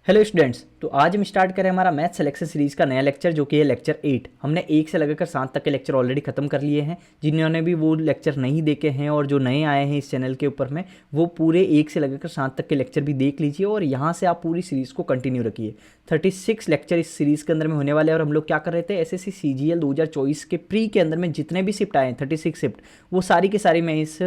Hello students, तो आज हम स्टार्ट करें हमारा मैथ सिलेक्शन सीरीज़ का नया लेक्चर जो कि है लेक्चर 8। हमने 1 से लेकर 7 तक के लेक्चर ऑलरेडी खत्म कर लिए हैं। जिन्होंने भी वो लेक्चर नहीं देखे हैं और जो नए आए हैं इस चैनल के ऊपर में, वो पूरे 1 से लेकर 7 तक के लेक्चर भी देख लीजिए और यहाँ से आप पूरी सीरीज़ को कंटिन्यू रखिए। 36 लेक्चर इस सीरीज़ के अंदर में होने वाले हैं और हम लोग क्या कर रहे थे, एसएससी सीजीएल 2024 के प्री के अंदर में जितने भी शिफ्ट आए हैं 36 शिफ्ट, वो सारी की सारी मैं इस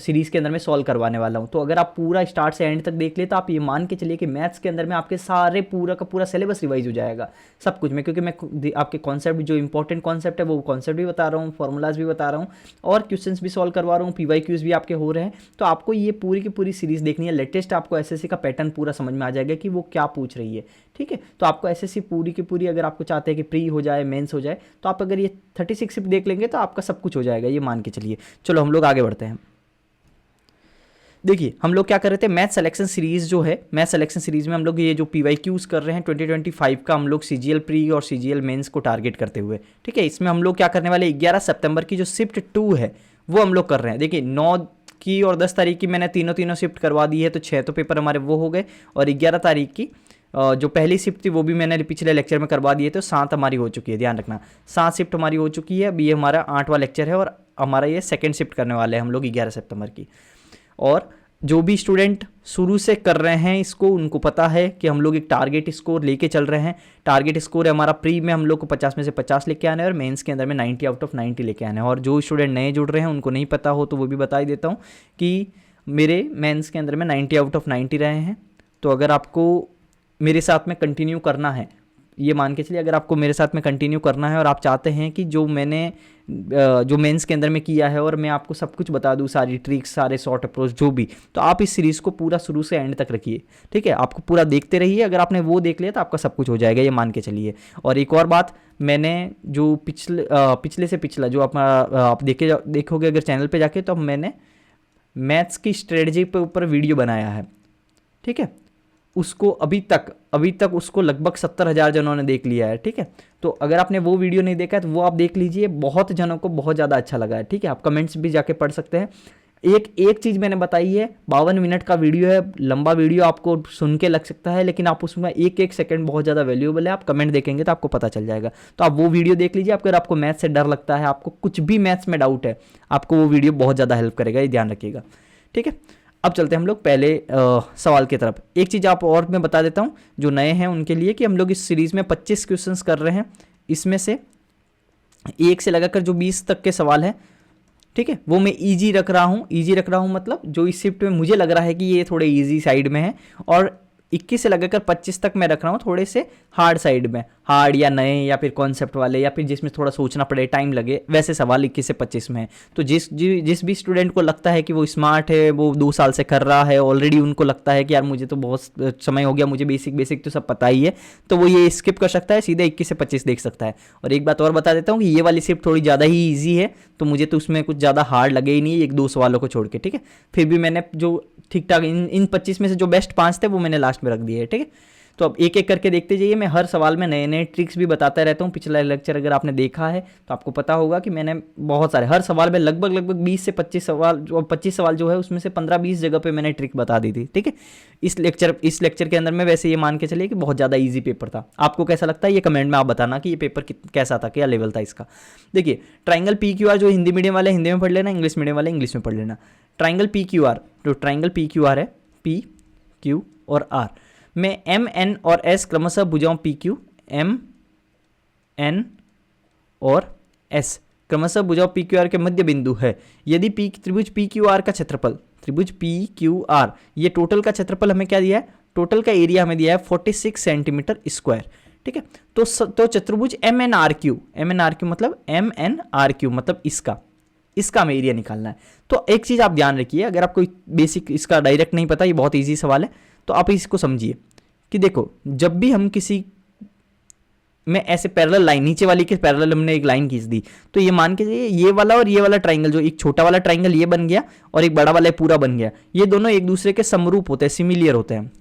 सीरीज़ के अंदर में सॉल्व करवाने वाला हूँ। तो अगर आप पूरा स्टार्ट से एंड तक देख ले तो आप ये मान के चलिए कि मैथ्स के अंदर में आपके सारे पूरा का पूरा सिलेबस रिवाइज हो जाएगा सब कुछ में, क्योंकि मैं आपके कॉन्सेप्ट जो इंपॉर्टेंट कॉन्सेप्ट है वो कॉन्सेप्ट भी बता रहा हूँ, फॉर्मूलाज भी बता रहा हूँ और क्वेश्चंस भी सॉल्व करवा रहा हूँ, पीवाईक्यूज भी आपके हो रहे हैं। तो आपको ये पूरी की पूरी सीरीज़ देखनी है। लेटेस्ट आपको एसएससी का पैटर्न पूरा समझ में आ जाएगा कि वो क्या पूछ रही है। ठीक है, तो आपको एसएससी पूरी की पूरी, अगर आपको चाहते हैं कि प्री हो जाए मेंस हो जाए, तो आप अगर ये 36 शिफ्ट देख लेंगे तो आपका सब कुछ हो जाएगा, ये मान के चलिए। चलो हम लोग आगे बढ़ते हैं। देखिए हम लोग क्या कर रहे थे, मैथ सिलेक्शन सीरीज़ जो है, मैथ सिलेक्शन सीरीज़ में हम लोग ये जो पीवाईक्यूज कर रहे हैं 2025 का, हम लोग सीजीएल प्री और सीजीएल मेंस को टारगेट करते हुए। ठीक है, इसमें हम लोग क्या करने वाले, 11 सितंबर की जो शिफ्ट 2 है वो हम लोग कर रहे हैं। देखिए 9 की और 10 तारीख की मैंने तीनों शिफ्ट करवा दी है, तो 6 तो पेपर हमारे वो हो गए। और 11 तारीख की जो पहली शिफ्ट थी वो भी मैंने पिछले लेक्चर में करवा दी है, तो 7 हमारी हो चुकी है। ध्यान रखना 7 शिफ्ट हमारी हो चुकी है। अभी ये हमारा 8वां लेक्चर है और हमारा ये सेकेंड शिफ्ट करने वाले हैं हम लोग 11 सितंबर की। और जो भी स्टूडेंट शुरू से कर रहे हैं इसको, उनको पता है कि हम लोग एक टारगेट स्कोर लेके चल रहे हैं। टारगेट स्कोर है हमारा प्री में हम लोग को 50 में से 50 लेके आना है और मेंस के अंदर में 90 आउट ऑफ 90 लेके आना है। और जो स्टूडेंट नए जुड़ रहे हैं उनको नहीं पता हो तो वो भी बता ही देता हूँ कि मेरे मेंस के अंदर में 90 आउट ऑफ 90 रहे हैं। तो अगर आपको मेरे साथ में कंटिन्यू करना है, ये मान के चलिए अगर आपको मेरे साथ में कंटिन्यू करना है और आप चाहते हैं कि जो मैंने जो मेंस के अंदर में किया है और मैं आपको सब कुछ बता दूं, सारी ट्रिक्स, सारे शॉर्ट अप्रोच जो भी, तो आप इस सीरीज़ को पूरा शुरू से एंड तक रखिए। ठीक है, आपको पूरा देखते रहिए। अगर आपने वो देख लिया तो आपका सब कुछ हो जाएगा, ये मान के चलिए। और एक और बात, मैंने जो पिछले से पिछला जो आप देखोगे अगर चैनल पर जाके, तो मैंने मैथ्स की स्ट्रेटजी पे ऊपर वीडियो बनाया है। ठीक है, उसको अभी तक उसको लगभग 70,000 जनों ने देख लिया है। ठीक है, तो अगर आपने वो वीडियो नहीं देखा है तो वो आप देख लीजिए, बहुत जनों को बहुत ज़्यादा अच्छा लगा है। ठीक है, आप कमेंट्स भी जाके पढ़ सकते हैं। एक चीज़ मैंने बताई है, 52 मिनट का वीडियो है, लंबा वीडियो आपको सुन के लग सकता है, लेकिन आप उसमें एक सेकंड बहुत ज़्यादा वैल्यूएबल है। आप कमेंट देखेंगे तो आपको पता चल जाएगा। तो आप वो वीडियो देख लीजिए। अगर आपको मैथ्स से डर लगता है, आपको कुछ भी मैथ्स में डाउट है, आपको वो वीडियो बहुत ज़्यादा हेल्प करेगा, ये ध्यान रखिएगा। ठीक है, अब चलते हैं हम लोग पहले सवाल की तरफ। एक चीज़ आप और मैं बता देता हूँ जो नए हैं उनके लिए, कि हम लोग इस सीरीज़ में 25 क्वेश्चंस कर रहे हैं। इसमें से 1 से लगाकर जो 20 तक के सवाल हैं, ठीक है, वो मैं इजी रख रहा हूँ। इजी रख रहा हूँ मतलब जो इस शिफ्ट में मुझे लग रहा है कि ये थोड़े इजी साइड में है, और 21 से लगाकर 25 तक मैं रख रहा हूँ थोड़े से हार्ड साइड में, हार्ड या नए या फिर कॉन्सेप्ट वाले या फिर जिसमें थोड़ा सोचना पड़े, टाइम लगे, वैसे सवाल 21 से 25 में है। तो जिस भी स्टूडेंट को लगता है कि वो स्मार्ट है, वो 2 साल से कर रहा है ऑलरेडी, उनको लगता है कि यार मुझे तो बहुत समय हो गया, मुझे बेसिक तो सब पता ही है, तो वो ये स्किप कर सकता है, सीधे 21 से 25 देख सकता है। और एक बात और बता देता हूँ कि ये वाली शिफ्ट थोड़ी ज़्यादा ही ईजी है, तो मुझे तो उसमें कुछ ज़्यादा हार्ड लगे ही नहीं, 1-2 सवालों को छोड़ के। ठीक है, फिर भी मैंने जो ठीक ठाक इन 25 में से जो बेस्ट 5 थे वो मैंने लास्ट में रख दिए है। ठीक है, तो अब एक एक करके देखते जाइए। मैं हर सवाल में नए नए ट्रिक्स भी बताता रहता हूँ। पिछला लेक्चर अगर आपने देखा है तो आपको पता होगा कि मैंने बहुत सारे, हर सवाल में लगभग 20 से 25 सवाल, जो 25 सवाल जो है उसमें से 15-20 जगह पे मैंने ट्रिक बता दी थी। ठीक है, इस लेक्चर के अंदर में वैसे ये मान के चलिए कि बहुत ज़्यादा ईजी पेपर था। आपको कैसा लगता है ये कमेंट में आप बताना कि ये पेपर कैसा था, क्या लेवल था इसका। देखिए ट्राइंगल PQR, जो हिंदी मीडियम वाले हिंदी में पढ़ लेना, इंग्लिश मीडियम वाले इंग्लिश में पढ़ लेना। ट्राइंगल PQR, जो ट्राइंगल PQR है, P, Q और R में M, N और S क्रमशः भुजाओं PQ, M, N और S क्रमशः भुजाओं PQR के मध्य बिंदु है। यदि त्रिभुज PQR का क्षेत्रफल, त्रिभुज PQR, ये टोटल का क्षेत्रफल हमें क्या दिया है, टोटल का एरिया हमें दिया है 46 सेंटीमीटर स्क्वायर। ठीक है, तो चतुर्भुज MNRQ, MNRQ मतलब MNRQ मतलब इसका हमें एरिया निकालना है। तो एक चीज़ आप ध्यान रखिए, अगर आपको बेसिक इसका डायरेक्ट नहीं पता, ये बहुत इजी सवाल है, तो आप इसको समझिए कि देखो जब भी हम किसी में ऐसे पैरेलल लाइन, नीचे वाली के पैरेलल हमने एक लाइन खींच दी, तो ये मान के चलिए ये वाला और ये वाला ट्राइंगल, जो एक छोटा वाला ट्राइंगल ये बन गया और एक बड़ा वाला पूरा बन गया, ये दोनों एक दूसरे के समरूप होते हैं, सिमिलियर होते हैं।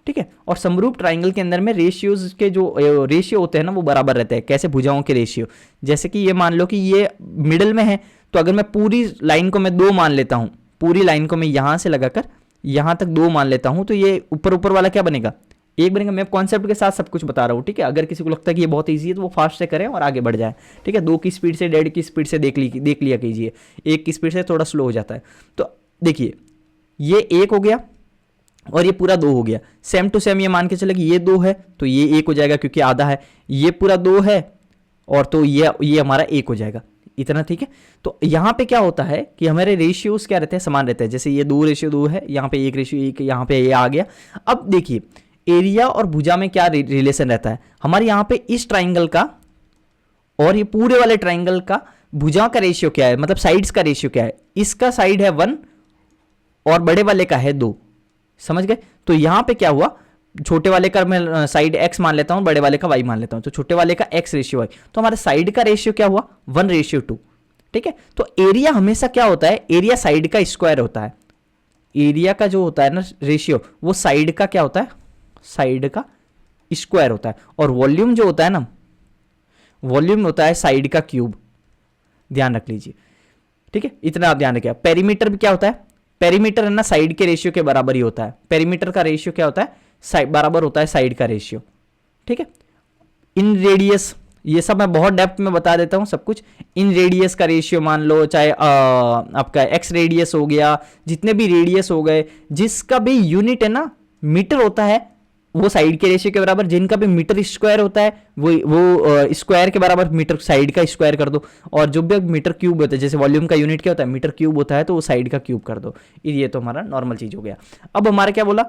ठीक है, और समरूप ट्राइंगल के अंदर में रेशियोज के जो रेशियो होते हैं ना वो बराबर रहते हैं। कैसे, भुजाओं के रेशियो। जैसे कि ये मान लो कि ये मिडिल में है, तो अगर मैं पूरी लाइन को मैं 2 मान लेता हूँ, पूरी लाइन को मैं यहाँ से लगाकर यहाँ तक 2 मान लेता हूँ, तो ये ऊपर वाला क्या बनेगा, एक बनेगा, मैं कॉन्सेप्ट के साथ सब कुछ बता रहा हूँ, ठीक है। अगर किसी को लगता है कि ये बहुत ईजी है तो वो फास्ट से करें और आगे बढ़ जाए, ठीक है। 2 की स्पीड से, 1.5 की स्पीड से देख लिया कीजिए, 1 की स्पीड से थोड़ा स्लो हो जाता है। तो देखिए ये 1 हो गया और ये पूरा 2 हो गया। सेम टू सेम ये मान के चले कि ये 2 है तो ये 1 हो जाएगा क्योंकि आधा है, ये पूरा 2 है और तो ये हमारा 1 हो जाएगा, इतना, ठीक है। तो यहाँ पे क्या होता है कि हमारे रेशियोज क्या रहते हैं, समान रहते हैं। जैसे ये 2:2 है, यहाँ पे 1:1, यहाँ पे ये आ गया। अब देखिए एरिया और भुजा में क्या रिलेशन रहता है हमारे यहाँ पे, इस ट्राइंगल का और ये पूरे वाले ट्राइंगल का भुजा का रेशियो क्या है, मतलब साइड्स का रेशियो क्या है। इसका साइड है 1 और बड़े वाले का है 2, समझ गए। तो यहाँ पे क्या हुआ, छोटे वाले का मैं साइड x मान लेता हूं, बड़े वाले का y मान लेता हूं, तो छोटे वाले का x रेशियो y, तो हमारे साइड का रेशियो क्या हुआ 1:2, ठीक है। तो एरिया हमेशा क्या होता है, एरिया साइड का स्क्वायर होता है। एरिया का जो होता है ना रेशियो, वो साइड का क्या होता है, साइड का स्क्वायर होता है। और वॉल्यूम जो होता है ना, वॉल्यूम होता है साइड का क्यूब, ध्यान रख लीजिए, ठीक है। इतना आप ध्यान रखिए। पेरीमीटर भी क्या होता है, पेरीमीटर है ना साइड के रेशियो के बराबर ही होता है। पेरीमीटर का रेशियो क्या होता है, बराबर होता है साइड का रेशियो, ठीक है। इन रेडियस, ये सब मैं बहुत डेप्थ में बता देता हूं सब कुछ। इन रेडियस का रेशियो मान लो, चाहे आपका एक्स रेडियस हो गया, जितने भी रेडियस हो गए, जिसका भी यूनिट है ना मीटर होता है, वो साइड के रेशियो के बराबर। जिनका भी मीटर स्क्वायर होता है वो स्क्वायर के बराबर मीटर साइड का स्क्वायर कर दो। और जो भी मीटर क्यूब होता है, जैसे वॉल्यूम का यूनिट क्या होता है, मीटर क्यूब होता है, तो वो साइड का क्यूब कर दो। ये तो हमारा नॉर्मल चीज हो गया। अब हमारा क्या बोला,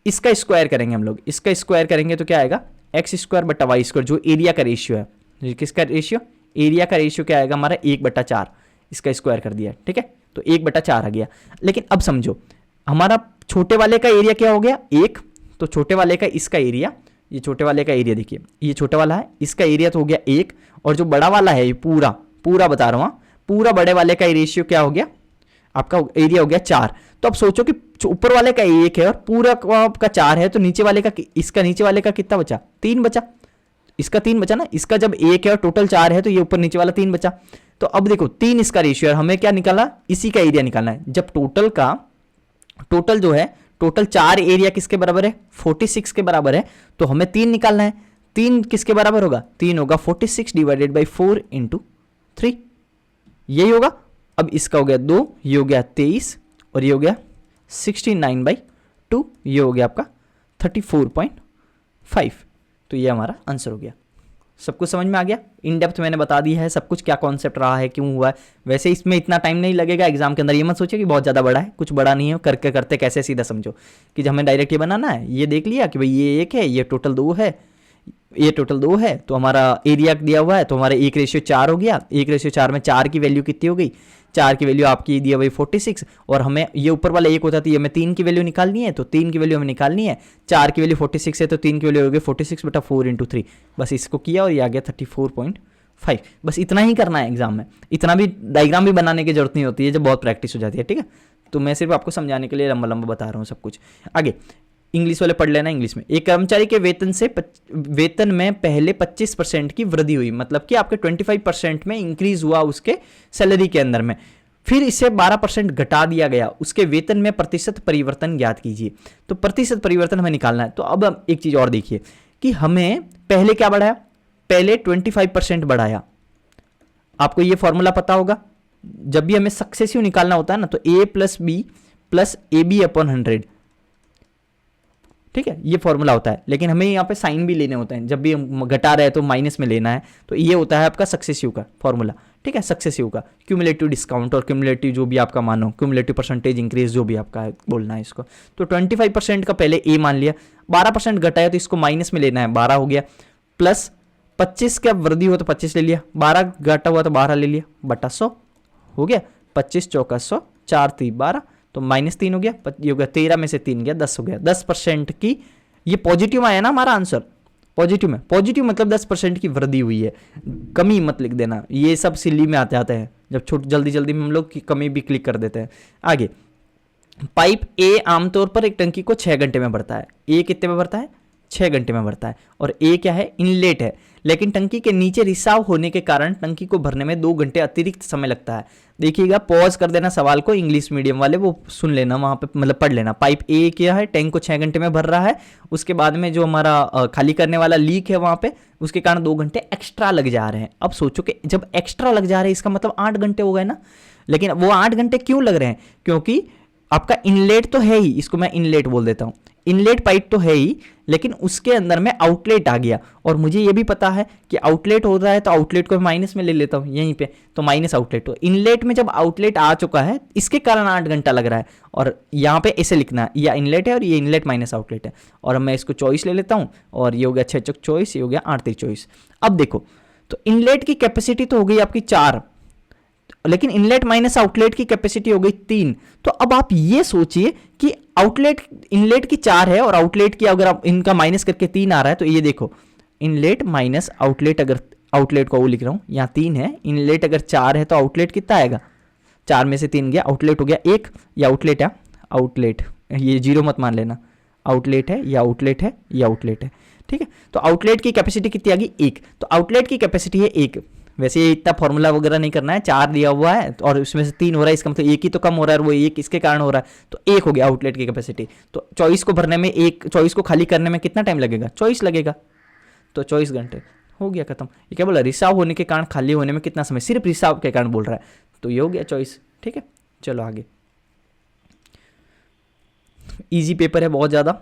इसका स्क्वायर करेंगे हम लोग। इसका स्क्वायर करेंगे तो क्या आएगा, x² बटा y², जो एरिया का रेशियो है। किसका रेशियो, एरिया का रेशियो क्या आएगा हमारा 1/4। इसका स्क्वायर कर दिया, ठीक है, तो 1/4 आ गया। लेकिन अब समझो हमारा छोटे वाले का एरिया क्या हो गया 1, तो छोटे वाले का इसका एरिया, ये छोटे वाले का एरिया देखिए, ये छोटा वाला है, इसका एरिया तो हो गया 1, और जो बड़ा वाला है ये पूरा बता रहा हूँ, पूरा बड़े वाले का रेशियो क्या हो गया, आपका एरिया हो गया 4। तो अब सोचो कि ऊपर वाले का 1 है और पूरा का 4 है, तो नीचे वाले का, इसका नीचे वाले का कितना बचा, 3 बचा। इसका 3 बचा ना, इसका जब 1 है और टोटल 4 है तो ये ऊपर नीचे वाला 3 बचा। तो अब देखो 3 इसका रेशियो है, हमें क्या निकालना, इसी का एरिया निकालना है। जब टोटल जो है, टोटल 4 एरिया किसके बराबर है, 46 के बराबर है, तो हमें 3 निकालना है। 3 किसके बराबर होगा, 3 होगा 46 डिवाइडेड बाई 4 इंटू 3, यही होगा। अब इसका हो गया 2, ये हो गया 23, और ये हो गया 69/2, ये हो गया आपका 34.5। तो ये हमारा आंसर हो गया। सब कुछ समझ में आ गया, इन डेप्थ मैंने बता दिया है सब कुछ, क्या कॉन्सेप्ट रहा है, क्यों हुआ है। वैसे इसमें इतना टाइम नहीं लगेगा एग्जाम के अंदर, ये मत सोचिए कि बहुत ज़्यादा बड़ा है, कुछ बड़ा नहीं है। करके करते कैसे सीधा समझो कि जब हमें डायरेक्ट ये बनाना है, ये देख लिया कि भाई ये 1 है, ये टोटल 2 है, ये टोटल 2 है, तो हमारा एरिया दिया हुआ है, तो हमारा 1:4 हो गया। 1:4 में 4 की वैल्यू कितनी हो गई, 4 की वैल्यू आपकी दिया हुई 46, और हमें ये ऊपर वाला 1 होता, तो ये हमें 3 की वैल्यू निकालनी है, तो 3 की वैल्यू हमें निकालनी है। 4 की वैल्यू 46 है, तो 3 की वैल्यू हो गई 46/4 इंटू 3, बस इसको किया और ये आ गया 34.5। बस इतना ही करना है एग्जाम में, इतना भी डायग्राम भी बनाने की जरूरत नहीं होती है, जब बहुत प्रैक्टिस हो जाती है, ठीक है। तो मैं सिर्फ आपको समझाने के लिए लंबा लंबा बता रहा हूँ सब कुछ। आगे इंग्लिश वाले पढ़ लेना। इंग्लिश में, एक कर्मचारी के वेतन में पहले 25% की वृद्धि हुई, मतलब कि आपके 25% में इंक्रीज हुआ उसके सैलरी के अंदर में, फिर इसे 12% घटा दिया गया, उसके वेतन में प्रतिशत परिवर्तन ज्ञात कीजिए। तो प्रतिशत परिवर्तन हमें निकालना है। तो अब एक चीज और देखिए कि हमें पहले क्या बढ़ाया, पहले 25% बढ़ाया। आपको ये फॉर्मूला पता होगा, जब भी हमें सक्सेसिव निकालना होता है ना, तो a + b + AB/100, ठीक है, ये फॉर्मूला होता है। लेकिन हमें यहाँ पे साइन भी लेने होते हैं, जब भी हम घटा रहे हैं तो माइनस में लेना है। तो ये होता है आपका सक्सेसिव का फॉर्मूला, ठीक है, सक्सेसिव का क्यूमुलेटिव डिस्काउंट और क्यूमुलेटिव जो भी आपका मानो, क्यूमुलेटिव परसेंटेज इंक्रीज जो भी आपका है बोलना है इसको। तो 25% का पहले ए मान लिया, 12% घटाया तो इसको माइनस में लेना है, 12 हो गया, प्लस 25 का वृद्धि हो तो 25 ले लिया, 12 घटा हुआ तो 12 ले लिया, बटा 100 हो गया, 25 चौका 100, 4 3 12, तो -3 हो गया, ये हो गया 13 में से 3 गया 10 हो गया। 10% की, ये पॉजिटिव आया ना हमारा आंसर, पॉजिटिव में, पॉजिटिव मतलब 10% की वृद्धि हुई है, कमी मत लिख देना, ये सब सिल्ली में आते आते हैं, जब जल्दी जल्दी में हम लोग की कमी भी क्लिक कर देते हैं। आगे, पाइप ए आमतौर पर एक टंकी को 6 घंटे में भरता है, ए कितने में भरता है, 6 घंटे में भरता है। और ए क्या है, इनलेट है, लेकिन टंकी के नीचे रिसाव होने के कारण टंकी को भरने में 2 घंटे अतिरिक्त समय लगता है। देखिएगा, पॉज कर देना सवाल को, इंग्लिश मीडियम वाले वो सुन लेना, वहाँ पे मतलब पढ़ लेना। पाइप ए क्या है, टैंक को 6 घंटे में भर रहा है, उसके बाद में जो हमारा खाली करने वाला लीक है वहाँ पे, उसके कारण 2 घंटे एक्स्ट्रा लग जा रहे हैं। अब सोचो कि जब एक्स्ट्रा लग जा रहे हैं इसका मतलब 8 घंटे हो गए ना। लेकिन वो 8 घंटे क्यों लग रहे हैं, क्योंकि आपका इनलेट तो है ही, इसको मैं इनलेट बोल देता हूँ, इनलेट पाइप तो है ही, लेकिन उसके अंदर में आउटलेट आ गया। और मुझे ये भी पता है कि आउटलेट हो रहा है तो आउटलेट को माइनस में ले लेता हूँ यहीं पे, तो माइनस आउटलेट। तो इनलेट में जब आउटलेट आ चुका है इसके कारण 8 घंटा लग रहा है। और यहाँ पे ऐसे लिखना है, यह इनलेट है और ये इनलेट माइनस आउटलेट है। और मैं इसको चॉइस ले लेता हूँ, और ये हो गया 6 चौक चॉइस, ये हो गया 8 3 चॉइस। अब देखो, तो इनलेट की कैपेसिटी तो हो गई आपकी 4, लेकिन इनलेट माइनस आउटलेट की कैपेसिटी हो गई 3। तो अब आप ये सोचिए कि आउटलेट, इनलेट की 4 है और आउटलेट की अगर आप इनका माइनस करके 3 आ रहा है, तो ये देखो इनलेट माइनस आउटलेट, अगर आउटलेट को वो लिख रहा हूं, यहाँ 3 है, इनलेट अगर 4 है तो आउटलेट कितना आएगा, 4 में से 3 गया, आउटलेट हो गया 1। ये आउटलेट है, आउटलेट, ये 0 मत मान लेना, आउटलेट है, या आउटलेट है, या आउटलेट है, ठीक है। तो आउटलेट की कैपेसिटी कितनी आ गई, 1। तो आउटलेट की कैपेसिटी है 1। वैसे ये इतना फॉर्मूला वगैरह नहीं करना है, 4 दिया हुआ है और उसमें से 3 हो रहा है, इसका मतलब 1 ही तो कम हो रहा है, और वो 1 इसके कारण हो रहा है, तो 1 हो गया आउटलेट की कैपेसिटी। तो चॉइस को भरने में, एक चॉइस को खाली करने में कितना टाइम लगेगा, चॉइस लगेगा, तो 24 घंटे हो गया खत्म। ये क्या बोला, रिसाव होने के कारण खाली होने में कितना समय, सिर्फ रिसाव के कारण बोल रहा है, तो ये हो गया चॉइस, ठीक है। चलो आगे, इजी पेपर है बहुत ज़्यादा।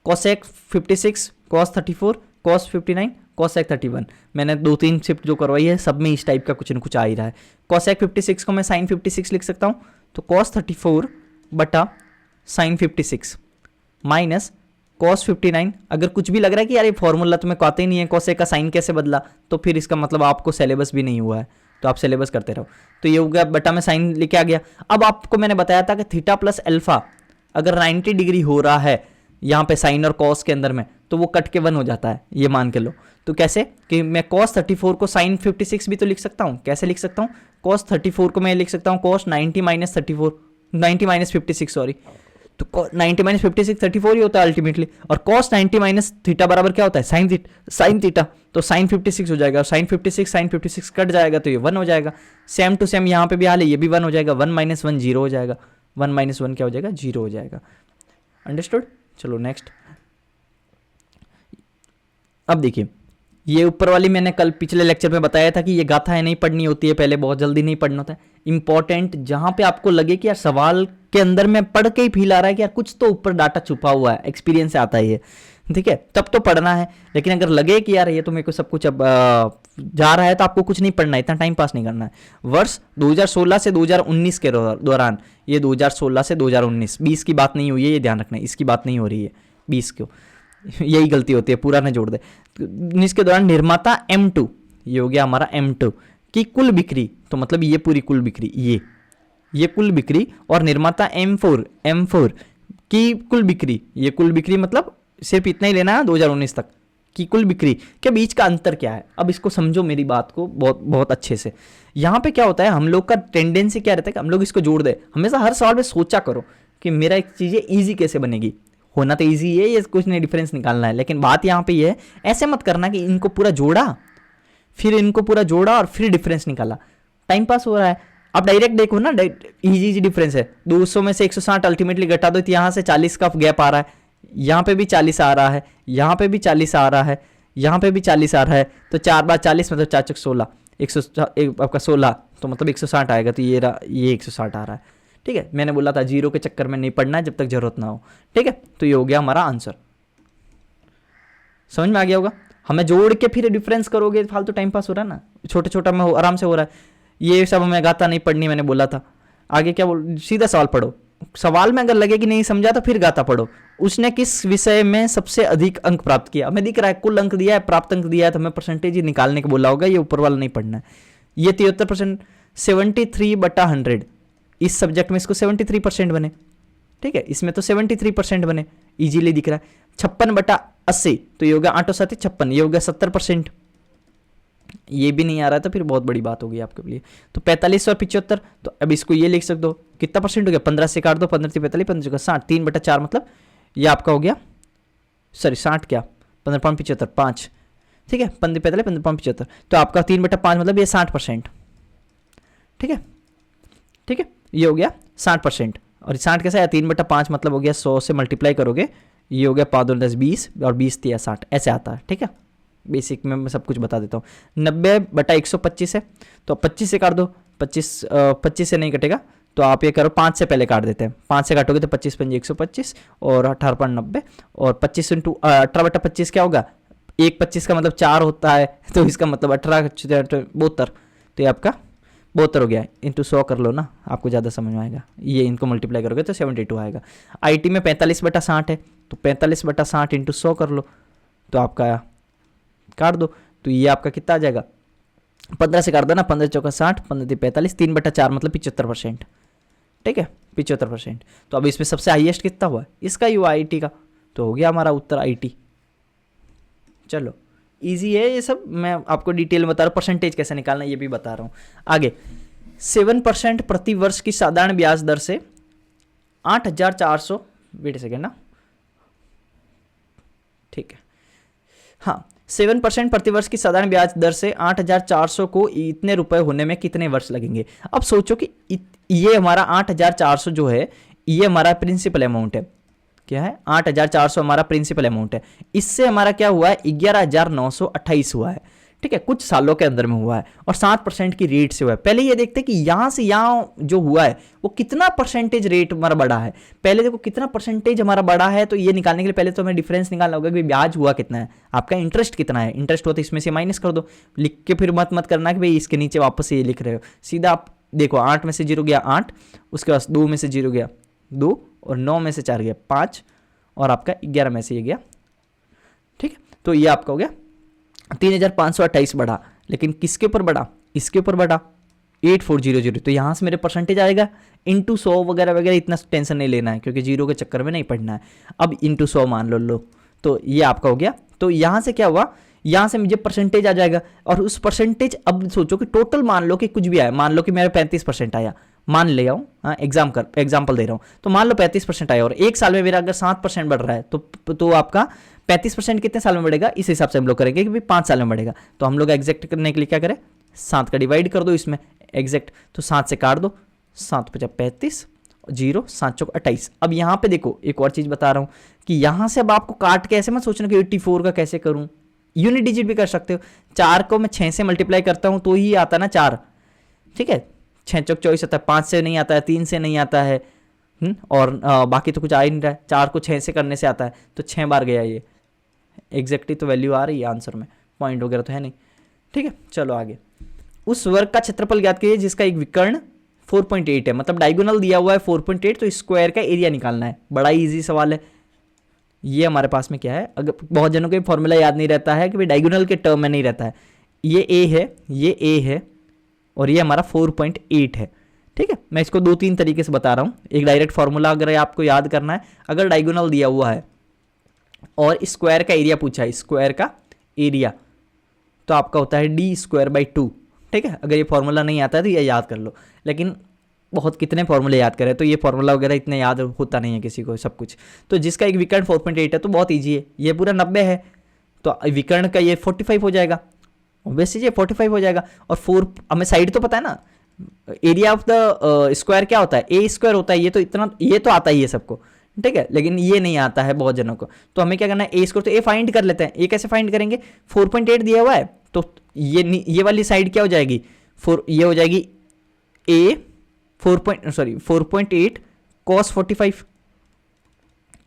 Cosec 56, cos 34, cos 59, cosec 31। मैंने 2-3 शिफ्ट जो करवाई है सब में इस टाइप का कुछ न कुछ आ ही रहा है। कॉसेक 56 को मैं साइन 56 लिख सकता हूँ, तो कॉस 34 बटा साइन 56 माइनस कॉस 59। अगर कुछ भी लग रहा है कि यार ये फॉर्मूला तुम्हें आते ही नहीं है, कॉसेक का साइन कैसे बदला, तो फिर इसका मतलब आपको सिलेबस भी नहीं हुआ है, तो आप सिलेबस करते रहो। तो ये हो गया, बटा में साइन लेके आ गया। अब आपको मैंने बताया था कि थीटा प्लस अल्फा अगर 90 डिग्री हो रहा है यहाँ पे साइन और कॉस के अंदर में, तो वो कट के 1 हो जाता है, ये मान के लो। तो कैसे कि मैं cos 34 को sin 56 भी तो लिख सकता हूँ। कैसे लिख सकता हूँ, cos 34 को मैं लिख सकता हूँ cos 90 माइनस 34, 90 माइनस 56 सॉरी, तो 90 माइनस 56 34 ही होता है अल्टीमेटली। और cos 90 माइनस थीटा बराबर क्या होता है, साइन थीटा, तो sin 56 हो जाएगा, और sin 56 कट जाएगा तो ये 1 हो जाएगा। सेम टू सेम यहाँ पे भी हाल है, ये भी 1 हो जाएगा, 1 माइनस 1 0 हो जाएगा, 1 माइनस 1 क्या हो जाएगा, 0 हो जाएगा। अंडरस्टूड। चलो नेक्स्ट। अब देखिए, ये ऊपर वाली मैंने कल पिछले लेक्चर में बताया था कि ये गाथाएं नहीं पढ़नी होती है, पहले बहुत जल्दी नहीं पढ़ना होता है। इंपॉर्टेंट जहां पे आपको लगे कि यार सवाल के अंदर में पढ़ के ही फील आ रहा है कि यार कुछ तो ऊपर डाटा छुपा हुआ है, एक्सपीरियंस से आता है ये, ठीक है, तब तो पढ़ना है। लेकिन अगर लगे कि यार ये तो मेरे को सब कुछ अब जा रहा है, तो आपको कुछ नहीं पढ़ना है, इतना टाइम पास नहीं करना है। वर्ष 2016 से 2019 के दौरान, ये 2016 से 2019, 20 की बात नहीं हुई है, ये ध्यान रखना है, इसकी बात नहीं हो रही है 20 को, यही गलती होती है, पूरा ना जोड़ दे। 19 के दौरान निर्माता M2, ये हो गया हमारा M2 की कुल बिक्री, तो मतलब ये पूरी कुल बिक्री, ये कुल बिक्री, और निर्माता M4 की कुल बिक्री, ये कुल बिक्री मतलब सिर्फ इतना ही लेना है 2019 तक की कुल बिक्री के बीच का अंतर क्या है। अब इसको समझो मेरी बात को बहुत बहुत अच्छे से। यहाँ पे क्या होता है, हम लोग का टेंडेंसी क्या रहता है कि हम लोग इसको जोड़ दे। हमेशा हर सवाल में सोचा करो कि मेरा एक चीज़ें ईजी कैसे बनेगी, होना तो ईजी है, ये कुछ नहीं डिफरेंस निकालना है, लेकिन बात यहाँ पे ये है, ऐसे मत करना कि इनको पूरा जोड़ा, फिर इनको पूरा जोड़ा और फिर डिफरेंस निकाला, टाइम पास हो रहा है। आप डायरेक्ट देखो ना, इजी डिफरेंस है, 200 में से 160 अल्टीमेटली घटा दो, तो यहाँ से 40 का गैप आ रहा है, यहाँ पे भी 40 आ रहा है, यहाँ पे भी 40 आ रहा है, यहाँ पे भी 40 आ रहा है, तो 4 बार 40 मतलब 4 चौक 16, 100 आपका 16, तो मतलब 160 आएगा, तो ये 160 आ रहा है, ठीक है। मैंने बोला था जीरो के चक्कर में नहीं पढ़ना है जब तक जरूरत ना हो, ठीक है। तो ये हो गया हमारा आंसर, समझ में आ गया होगा। हमें जोड़ के फिर डिफरेंस करोगे, फालतू टाइम पास हो रहा है ना, छोटा छोटा में आराम से हो रहा है। ये सब हमें गाथा नहीं पढ़नी, मैंने बोला था। आगे क्या बोल, सीधा सवाल पढ़ो, सवाल में अगर लगे कि नहीं समझा तो फिर गाथा पढ़ो। उसने किस विषय में सबसे अधिक अंक प्राप्त किया, हमें दिख रहा है कुल अंक दिया है, प्राप्त अंक दिया है, तो हमें परसेंटेज ही निकालने को बोला होगा, ये ऊपर वाला नहीं पढ़ना है। ये 73%, 73/100, इस सब्जेक्ट में इसको 73% बने, ठीक है, इसमें तो 73% बने, इजीली दिख रहा है। 56/80, तो ये होगा 8 और 7 56, ये होगा 70%। ये भी नहीं आ रहा था फिर बहुत बड़ी बात होगी आपके लिए। तो 45 और 75, तो अब इसको ये लिख सकते हो, कितना परसेंट हो गया, 15 से काट दो, 15 से 45, 15 का 60, 3/4 मतलब ये आपका हो गया सॉरी 60 क्या 15.75 5, ठीक है 15 15.75, तो आपका 3/5 मतलब ये 60%, ठीक है, ठीक है, ये हो गया 60%। और 60 कैसा है 3/5 मतलब हो गया 100 से मल्टीप्लाई करोगे, ये हो गया 5 10 20 और 20 दिया 60, ऐसे आता है, ठीक है। बेसिक में मैं सब कुछ बता देता हूँ। 90/125 है, तो 25 से काट दो, 25 से नहीं कटेगा, तो आप ये करो 5 से पहले काट देते हैं, 5 से काटोगे तो 25 पंजे 125 और 18.90 और 25 इंटू 18/25 क्या होगा, 1/25 का मतलब 4 होता है, तो इसका मतलब 18 72, तो ये आपका 72 हो गया। इंटू 100 कर लो ना, आपको ज़्यादा समझ में आएगा, ये इनको मल्टीप्लाई करोगे तो 72 आएगा। IT में 45/60 है, तो 45/60 इंटू 100 कर लो, तो आपका काट दो, तो ये आपका कितना आ जाएगा, 15 से काट दो ना, 15 चौका 60, 15 45, 3/4 मतलब 75%, ठीक है 75%। तो अब इसमें सबसे हाईएस्ट कितना हुआ है, इसका ही हुआ IT का, तो हो गया हमारा उत्तर IT। चलो इजी है ये सब, मैं आपको डिटेल में बता रहा हूँ, परसेंटेज कैसे निकालना ये भी बता रहा हूँ। आगे 7% प्रति वर्ष की साधारण ब्याज दर से 8,400, वेट सेकेंड ना, ठीक है, हाँ 7% प्रतिवर्ष की साधारण ब्याज दर से 8,400 को इतने रुपए होने में कितने वर्ष लगेंगे। अब सोचो कि ये हमारा 8,400 जो है ये हमारा प्रिंसिपल अमाउंट है, क्या है 8,400 हमारा प्रिंसिपल अमाउंट है, इससे हमारा क्या हुआ है 11,928 हुआ है, ठीक है, कुछ सालों के अंदर में हुआ है और 7% की रेट से हुआ है। पहले ये देखते हैं कि यहां से यहां जो हुआ है वो कितना परसेंटेज रेट हमारा बढ़ा है, पहले देखो कितना परसेंटेज हमारा बढ़ा है, तो ये निकालने के लिए पहले तो हमें डिफरेंस निकालना होगा कि ब्याज हुआ कितना है, आपका इंटरेस्ट कितना है, इंटरेस्ट हुआ तो इसमें से माइनस कर दो, लिख के फिर मत करना कि भाई इसके नीचे वापस ये लिख रहे हो, सीधा आप देखो 8 में से 0 गया 8, उसके बाद 2 में से 0 गया 2 और 9 में से 4 गया 5 और आपका 11 में से ये गया, ठीक है, तो ये आपका हो गया 3,528 बढ़ा, लेकिन किसके ऊपर बढ़ा, इसके ऊपर बढ़ा 8400, तो यहाँ से मेरे परसेंटेज आएगा इंटू 100 वगैरह वगैरह, इतना टेंशन नहीं लेना है क्योंकि जीरो के चक्कर में नहीं पढ़ना है। अब इंटू 100 मान लो, तो ये आपका हो गया, तो यहाँ से क्या हुआ, यहाँ से मुझे परसेंटेज आ जाएगा और उस परसेंटेज, अब सोचो कि टोटल मान लो कि कुछ भी आया, मान लो कि मेरा 35% आया, मान ले आऊँ, हाँ एग्जाम्पल दे रहा हूँ, तो मान लो 35% आया और एक साल में मेरा अगर 7% बढ़ रहा है तो आपका 35% कितने साल में बढ़ेगा, इस हिसाब से हम लोग करेंगे कि भाई 5 साल में बढ़ेगा। तो हम लोग एग्जैक्ट करने के लिए क्या करें, 7 का डिवाइड कर दो इसमें एग्जैक्ट, तो 7 से काट दो, 7 × 35 0 7 चौक 28। अब यहाँ पे देखो एक और चीज़ बता रहा हूँ कि यहाँ से अब आपको काट के ऐसे मत सोचना कि 84 का कैसे करूँ, यूनिट डिजिट भी कर सकते हो, 4 को मैं 6 से मल्टीप्लाई करता हूँ तो ही आता ना 4, ठीक है 6 चौक 24 आता है, 5 से नहीं आता है, 3 से नहीं आता है, और बाकी तो कुछ आ ही नहीं रहा है, 4 को 6 से करने से आता है, तो 6 बार गया ये, एग्जैक्टली तो वैल्यू आ रही है आंसर में, पॉइंट वगैरह तो है नहीं, ठीक है। चलो आगे, उस वर्ग का क्षेत्रफल ज्ञात कीजिए जिसका एक विकर्ण 4.8 है, मतलब डायगोनल दिया हुआ है 4.8, तो स्क्वायर का एरिया निकालना है, बड़ा इजी सवाल है ये। हमारे पास में क्या है, अगर बहुत जनों को फॉर्मूला याद नहीं रहता है कि भाई डायगोनल के टर्म में नहीं रहता है, ये ए है, ये ए है और ये हमारा 4.8 है, ठीक है। मैं इसको 2-3 तरीके से बता रहा हूँ, एक डायरेक्ट फॉर्मूला अगर आपको याद करना है, अगर डायगोनल दिया हुआ है और स्क्वायर का एरिया पूछा है, स्क्वायर का एरिया तो आपका होता है d²/2, ठीक है। अगर ये फॉर्मूला नहीं आता है तो ये याद कर लो, लेकिन बहुत कितने फॉर्मूले याद करें, तो ये फॉर्मूला वगैरह इतने याद होता नहीं है किसी को सब कुछ। तो जिसका एक विकर्ण 4.8 है तो बहुत ईजी है, ये पूरा 90 है तो विकर्ण का ये 45 हो जाएगा, ऑब्वियसली ये 45 हो जाएगा। और 4 हमें साइड तो पता है ना, एरिया ऑफ द स्क्वायर क्या होता है, a² होता है, ये तो इतना ये तो आता ही है सबको, ठीक है, लेकिन ये नहीं आता है बहुत जनों को। तो हमें क्या करना है, a², तो a फाइंड कर लेते हैं। a कैसे फाइंड करेंगे, 4.8 दिया हुआ है तो ये वाली साइड क्या हो जाएगी, ये हो जाएगी a 4.8 cos 45,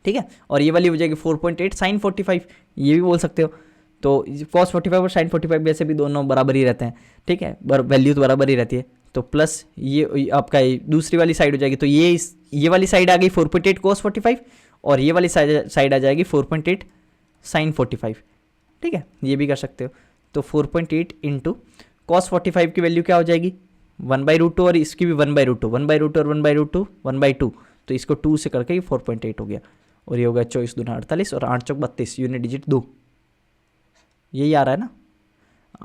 ठीक है, और ये वाली हो जाएगी 4.8 sin 45, ये भी बोल सकते हो। तो cos 45 और sin 45 वैसे भी दोनों बराबर ही रहते हैं, ठीक है, वैल्यू तो बराबर ही रहती है। तो प्लस ये आपका दूसरी वाली साइड हो जाएगी, तो ये वाली साइड आ गई 4.8 cos 45 और ये वाली साइड आ जाएगी 4.8 sin 45, ठीक है, ये भी कर सकते हो। तो 4.8 इंटू cos 45 की वैल्यू क्या हो जाएगी 1/√2 और इसकी भी 1/√2, 1/√2 और 1/√2 1/2, तो इसको 2 से करके ये 4.8 हो गया और ये हो गया 24 दूना 48 और 8 चौक 32, यूनिट डिजिट 2, यही आ रहा है ना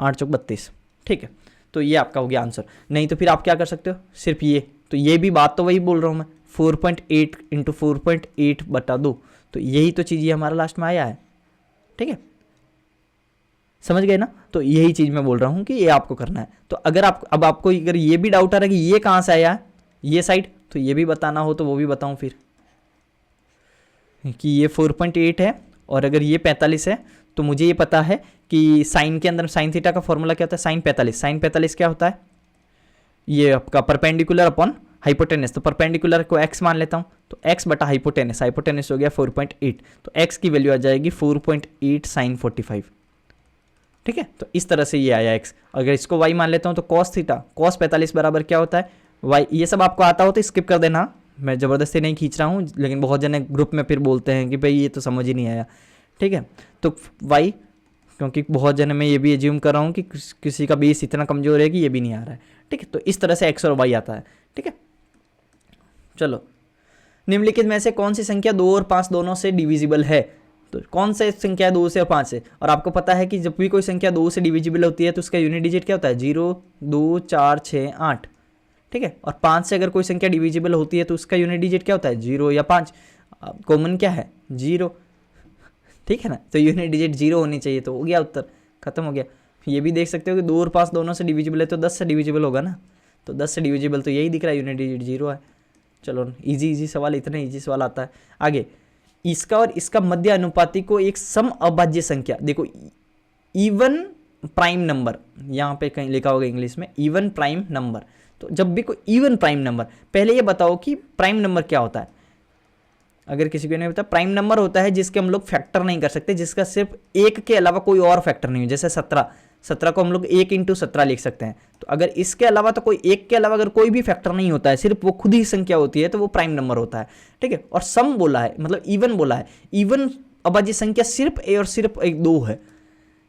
8 चौक 32, ठीक है। तो ये आपका हो गया आंसर। नहीं तो फिर आप क्या कर सकते हो, सिर्फ ये, तो ये भी बात तो वही बोल रहा हूँ मैं, 4.8 इंटू 4.8/2, तो यही तो चीज़ ये हमारा लास्ट में आया है, ठीक है, समझ गए ना। तो यही चीज़ मैं बोल रहा हूँ कि ये आपको करना है। तो अगर आप अब आपको अगर ये भी डाउट आ रहा है कि ये कहाँ से आया ये साइड, तो ये भी बताना हो तो वो भी बताऊँ फिर कि ये 4.8 है और अगर ये 45 है तो मुझे ये पता है कि साइन के अंदर साइन थीटा का फॉर्मूला क्या होता है, साइन 45। साइन 45 क्या होता है, ये आपका परपेंडिकुलर अपॉन हाइपोटेनस। तो परपेंडिकुलर को x मान लेता हूँ, तो x बटा हाइपोटेनस, हाइपोटेनस हो गया 4.8, तो x की वैल्यू आ जाएगी 4.8 साइन 45। ठीक है, तो इस तरह से ये आया x। अगर इसको y मान लेता हूँ तो cos थीटा, cos 45 बराबर क्या होता है y। ये सब आपको आता हो तो स्किप कर देना, मैं ज़बरदस्ती नहीं खींच रहा हूँ, लेकिन बहुत जने ग्रुप में फिर बोलते हैं कि भाई ये तो समझ ही नहीं आया। ठीक है, तो y, क्योंकि बहुत जने मैं ये भी एज्यूम कर रहा हूँ कि किसी का बेस इतना कमज़ोर है कि ये भी नहीं आ रहा है। ठीक है, तो इस तरह से x और y आता है। ठीक है, चलो, निम्नलिखित में से कौन सी संख्या 2 और 5 दोनों से डिविजिबल है। तो कौन सा संख्या 2 से और 5 से, और आपको पता है कि जब भी कोई संख्या 2 से डिविजिबल होती है तो उसका यूनिट डिजिट क्या होता है, 0, 2, 4, 6, 8। ठीक है, और 5 से अगर कोई संख्या डिविजिबल होती है तो उसका यूनिट डिजिट क्या होता है, 0 या 5। कॉमन क्या है, 0। ठीक है ना, तो यूनिट डिजिट 0 होनी चाहिए, तो हो गया उत्तर, खत्म हो गया। ये भी देख सकते हो कि 2 और 5 दोनों से डिविजिबल है तो 10 से डिविजिबल होगा ना, तो 10 से डिविजिबल तो यही दिख रहा है, यूनिट डिजिट 0 है। चलो, इजी सवाल, इतना इजी सवाल आता है। आगे, इसका और इसका मध्य अनुपाती को एक सम अभाज्य संख्या, देखो इवन प्राइम नंबर, यहाँ पे कहीं लिखा होगा इंग्लिश में इवन प्राइम नंबर। तो जब भी कोई इवन प्राइम नंबर, पहले ये बताओ कि प्राइम नंबर क्या होता है। अगर किसी को नहीं पता, प्राइम नंबर होता है जिसके हम लोग फैक्टर नहीं कर सकते, जिसका सिर्फ एक के अलावा कोई और फैक्टर नहीं हो। जैसे 17 को हम लोग 1 × 17 लिख सकते हैं। तो अगर इसके अलावा तो कोई एक के अलावा अगर कोई भी फैक्टर नहीं होता है, सिर्फ वो खुद ही संख्या होती है, तो वो प्राइम नंबर होता है। ठीक है, और सम बोला है मतलब इवन बोला है, इवन अभाज्य संख्या सिर्फ ए और सिर्फ एक 2 है।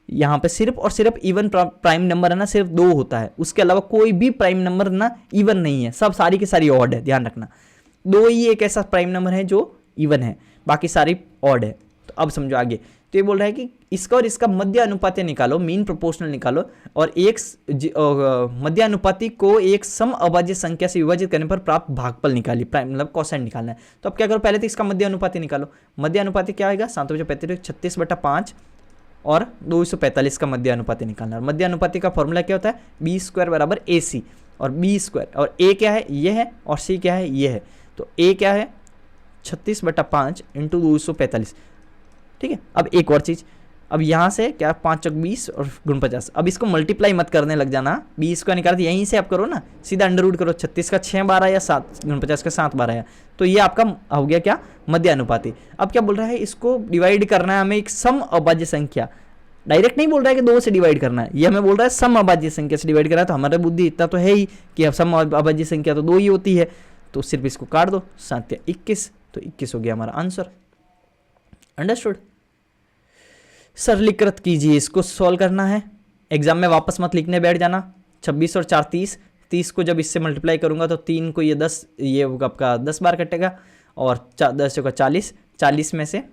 यहाँ पे सिर्फ और सिर्फ इवन प्राइम नंबर है ना, सिर्फ 2 होता है, उसके अलावा कोई भी प्राइम नंबर ना इवन नहीं है, सब सारी की सारी ऑड है, ध्यान रखना। 2 ही एक ऐसा प्राइम नंबर है जो इवन है, बाकी सारी ऑड है। तो अब समझो आगे, तो ये बोल रहा है कि इसका और इसका मध्य अनुपाती निकालो, मीन प्रोपोर्शनल निकालो, और एक मध्य अनुपाती को एक सम अभाज्य संख्या से विभाजित करने पर प्राप्त भागफल निकाली, प्राइम मतलब कोसेंट निकालना है। तो अब क्या करो, पहले तो इसका मध्य अनुपाती निकालो। मध्य अनुपाती क्या आएगा, 7×35 36/5 और 245 का मध्य अनुपाती निकालना है। मध्य अनुपाती का फॉर्मूला क्या होता है, B² = AC, और B² और A क्या है, ये है, और C क्या है, ये है। तो A क्या है, 36/5 × 245। ठीक है, अब एक और चीज़, अब यहाँ से क्या 5 × 20 और × 50, अब इसको मल्टीप्लाई मत करने लग जाना, 20 का निकाल यहीं से आप करो ना, सीधा अंडर रूट करो, 36 का 6 12 या 7 × 50 का 7 12 है, तो ये आपका हो गया क्या, मध्य अनुपाती। अब क्या बोल रहा है, इसको डिवाइड करना है हमें एक सम अभाज्य संख्या, डायरेक्ट नहीं बोल रहा है कि 2 से डिवाइड करना है, ये हमें बोल रहा है सम अभाज्य संख्या से डिवाइड करना है। तो हमारा बुद्धि इतना तो है ही कि अब सम अभाज्य संख्या तो 2 ही होती है, तो सिर्फ इसको काट दो, 7 या 21, तो 21 हो गया हमारा आंसर। अंडरस्टूड। सरलीकृत कीजिए, इसको सॉल्व करना है, एग्जाम में वापस मत लिखने बैठ जाना। 26 और 4 30, 30 को जब इससे मल्टीप्लाई करूंगा तो 3 को ये 10, ये आपका 10 बार कटेगा, और 10 होगा 40, 40 में से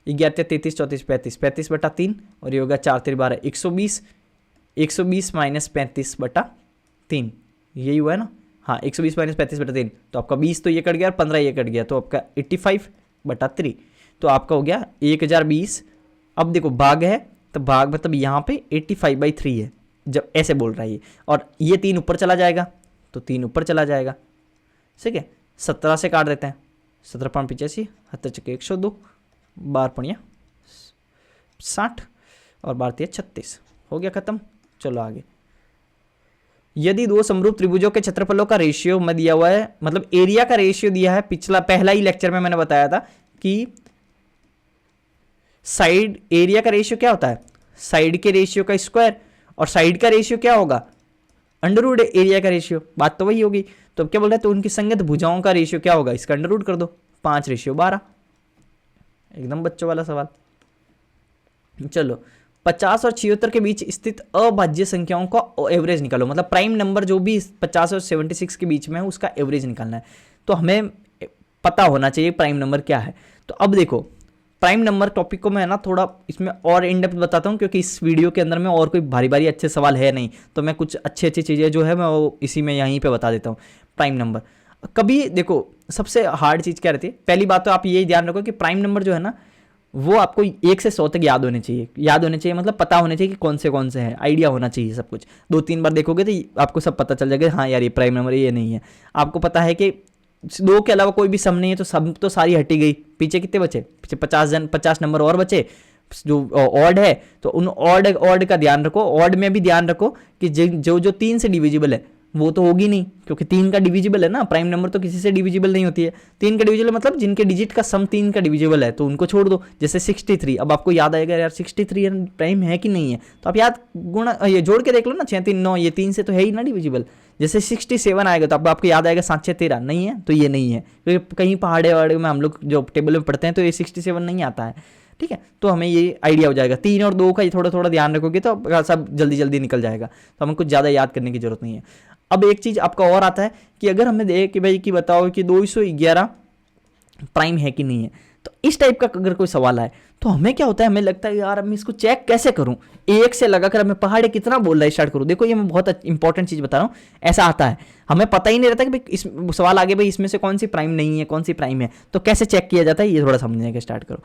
11 33 34 35, 35/3, और ये होगा 4 3 12 120, 120 - 35/3, यही हुआ है ना, हाँ 120 - 35/3, तो आपका 20 तो ये कट गया और 15 ये कट गया, तो आपका 85/3, तो आपका हो गया 1020। अब देखो भाग है, तो भाग मतलब यहाँ पे 85/3 है, जब ऐसे बोल रहा है ये, और ये 3 ऊपर चला जाएगा, तो 3 ऊपर चला जाएगा। ठीक है, 17 से काट देते हैं, 17×85, 7 × 102, 12 60, और 12 36, हो गया खत्म। चलो आगे, यदि 2 समरूप त्रिभुजों के क्षेत्रफलों का रेशियो में दिया हुआ है, मतलब एरिया का रेशियो दिया है, पहला ही लेक्चर में मैंने बताया था कि साइड एरिया का रेशियो क्या होता है, साइड के रेशियो का स्क्वायर, और साइड का रेशियो क्या होगा, अंडर √ एरिया का रेशियो, बात तो वही होगी। तो अब क्या बोल रहा है, तो उनकी संगत भुजाओं का रेशियो क्या होगा, इसका अंडर √ कर दो, 5/12, एकदम बच्चों वाला सवाल। चलो, 50 और 76 के बीच स्थित अभाज्य संख्याओं का एवरेज निकालो, मतलब प्राइम नंबर जो भी 50 और 76 के बीच में है उसका एवरेज निकालना है। तो हमें पता होना चाहिए प्राइम नंबर क्या है। तो अब देखो, प्राइम नंबर टॉपिक को मैं ना थोड़ा इसमें और इन डेप्थ बताता हूँ, क्योंकि इस वीडियो के अंदर में और कोई भारी भारी अच्छे सवाल है नहीं, तो मैं कुछ अच्छी अच्छी चीज़ें जो है मैं वो इसी में यहीं पे बता देता हूँ। प्राइम नंबर कभी देखो, सबसे हार्ड चीज़ क्या रहती है, पहली बात तो आप ये ध्यान रखो कि प्राइम नंबर जो है ना वो आपको 1 से 100 तक याद होने चाहिए मतलब पता होने चाहिए कि कौन से हैं, आइडिया होना चाहिए सब कुछ। 2-3 बार देखोगे तो आपको सब पता चल जाएगा, हाँ यार ये प्राइम नंबर है, ये नहीं है। आपको पता है कि 2 के अलावा कोई भी सम नहीं है, तो सब तो सारी हटी गई। पीछे कितने बचे? पीछे 50 नंबर और बचे जो ऑड है। तो उन ऑड का ध्यान रखो, ऑड में भी ध्यान रखो कि जो 3 से डिविजिबल है वो तो होगी नहीं, क्योंकि 3 का डिविजिबल है ना, प्राइम नंबर तो किसी से डिविजिबल नहीं होती है। 3 का डिविजिबल मतलब जिनके डिजिट का सम 3 का डिविजिबल है, तो उनको छोड़ दो। जैसे 63, अब आपको याद आएगा यार 63 प्राइम है कि नहीं है, तो आप याद गुणा ये जोड़ के देख लो ना, 6 3 9, ये 3 से तो है ही ना डिविजिबल। जैसे 67 आएगा तो अब आपको याद आएगा 7 6 13, नहीं है तो ये नहीं है, क्योंकि कहीं पहाड़े वहाड़े में हम लोग जो टेबल में पढ़ते हैं तो ये 67 नहीं आता है, ठीक है। तो हमें ये आइडिया हो जाएगा। 3 और 2 का ये थोड़ा थोड़ा ध्यान रखोगे तो सब जल्दी जल्दी निकल जाएगा, तो हमें कुछ ज़्यादा याद करने की जरूरत नहीं है। अब एक चीज़ आपका और आता है कि अगर हमें देख कि भाई कि बताओ कि 211 प्राइम है कि नहीं है, तो इस टाइप का अगर कोई सवाल आए तो हमें क्या होता है, हमें लगता है यार मैं इसको चेक कैसे करूं, 1 से लगाकर हमें पहाड़े कितना बोल रहा है स्टार्ट करूं। देखो ये मैं बहुत इंपॉर्टेंट चीज़ बता रहा हूँ, ऐसा आता है, हमें पता ही नहीं रहता कि भाई इस सवाल आगे भाई इसमें से कौन सी प्राइम नहीं है कौन सी प्राइम है, तो कैसे चेक किया जाता है ये थोड़ा समझने का स्टार्ट करो।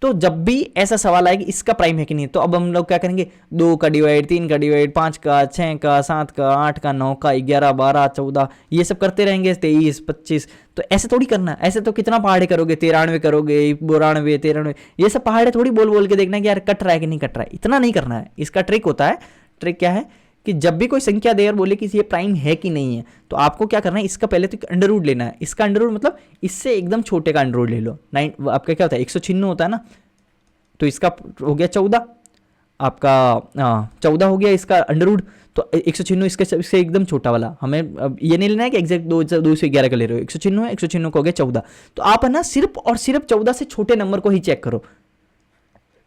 तो जब भी ऐसा सवाल आए कि इसका प्राइम है कि नहीं, तो अब हम लोग क्या करेंगे, 2 का डिवाइड, 3 का डिवाइड, 5 का, 6 का, 7 का, 8 का, 9 का, 11, 12, 14, ये सब करते रहेंगे, 23, 25। तो ऐसे थोड़ी करना है, ऐसे तो कितना पहाड़े करोगे, 93 करोगे, 92, 93, ये सब पहाड़े थोड़ी बोल बोल के देखना कि यार कट रहा है कि नहीं कट रहा है, इतना नहीं करना है। इसका ट्रिक होता है, ट्रिक क्या है कि जब भी कोई संख्या दे और बोले कि ये प्राइम है कि नहीं है, तो आपको क्या करना है, इसका पहले तो अंडर रूट लेना है। इसका अंडर रूट मतलब इससे एकदम छोटे का अंडर रूट ले लो। 9 आपका क्या होता है, 196 होता है ना, तो इसका हो गया 14, आपका 14 हो गया इसका अंडर रूट, तो 196 इससे एकदम छोटा वाला। हमें अब ये नहीं लेना है कि एग्जैक्ट 211 का ले रहे हो, 196 है, 196 को हो गया 14। तो आप है ना सिर्फ और सिर्फ 14 से छोटे नंबर को ही चेक करो,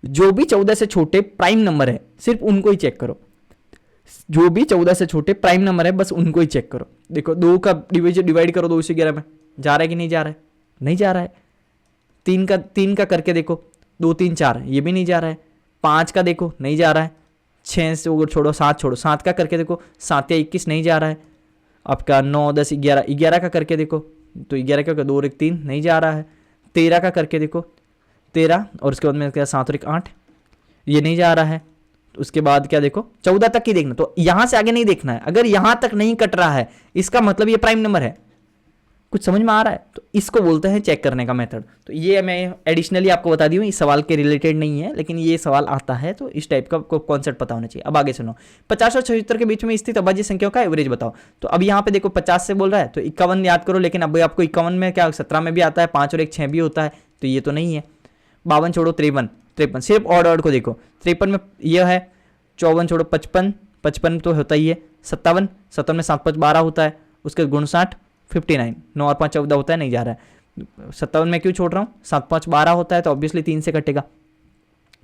जो भी 14 से छोटे प्राइम नंबर है सिर्फ उनको ही चेक करो, जो भी 14 से छोटे प्राइम नंबर है बस उनको ही चेक करो। देखो 2 का डिवाइड करो 211 में, जा रहा है कि नहीं जा रहा है, नहीं जा रहा है। 3 का करके देखो, 2 3 4, ये भी नहीं जा रहा है। 5 का देखो नहीं जा रहा है, 6 से छोड़ो, 7 छोड़ो, 7 का करके देखो, 7 या 21 नहीं जा रहा है। आपका 9 10 11, 11 का करके देखो, तो 11 का 2 और 1 3 नहीं जा रहा है। 13 का करके देखो, 13 और उसके बाद में क्या 7 और 1 8, ये नहीं जा रहा है। उसके बाद क्या देखो 14 तक ही देखना, तो यहां से आगे नहीं देखना है। अगर यहां तक नहीं कट रहा है इसका मतलब ये प्राइम नंबर है। कुछ समझ में आ रहा है? तो इसको बोलते हैं चेक करने का मेथड। तो ये मैं एडिशनली आपको बता दी हूँ, इस सवाल के रिलेटेड नहीं है, लेकिन ये सवाल आता है तो इस टाइप का कॉन्सेप्ट पता होना चाहिए। अब आगे सुनो, 50 और 76 के बीच में स्थित अभाज्य संख्याओं का एवरेज बताओ। तो अब यहाँ पे देखो 50 से बोल रहा है तो 51 याद करो, लेकिन अब आपको 51 में क्या 17 में भी आता है, 5 और 1 6 भी होता है, तो ये तो नहीं है। 52 छोड़ो 53, सिर्फ ऑड को देखो, 53 में यह है, 54 छोड़ो 55 तो होता ही है, 57 में 7 5 12 होता है, उसके 59 59, 9 और 5 14 होता है, नहीं जा रहा है। 57 में क्यों छोड़ रहा हूँ, 7 5 12 होता है तो ऑब्वियसली 3 से कटेगा,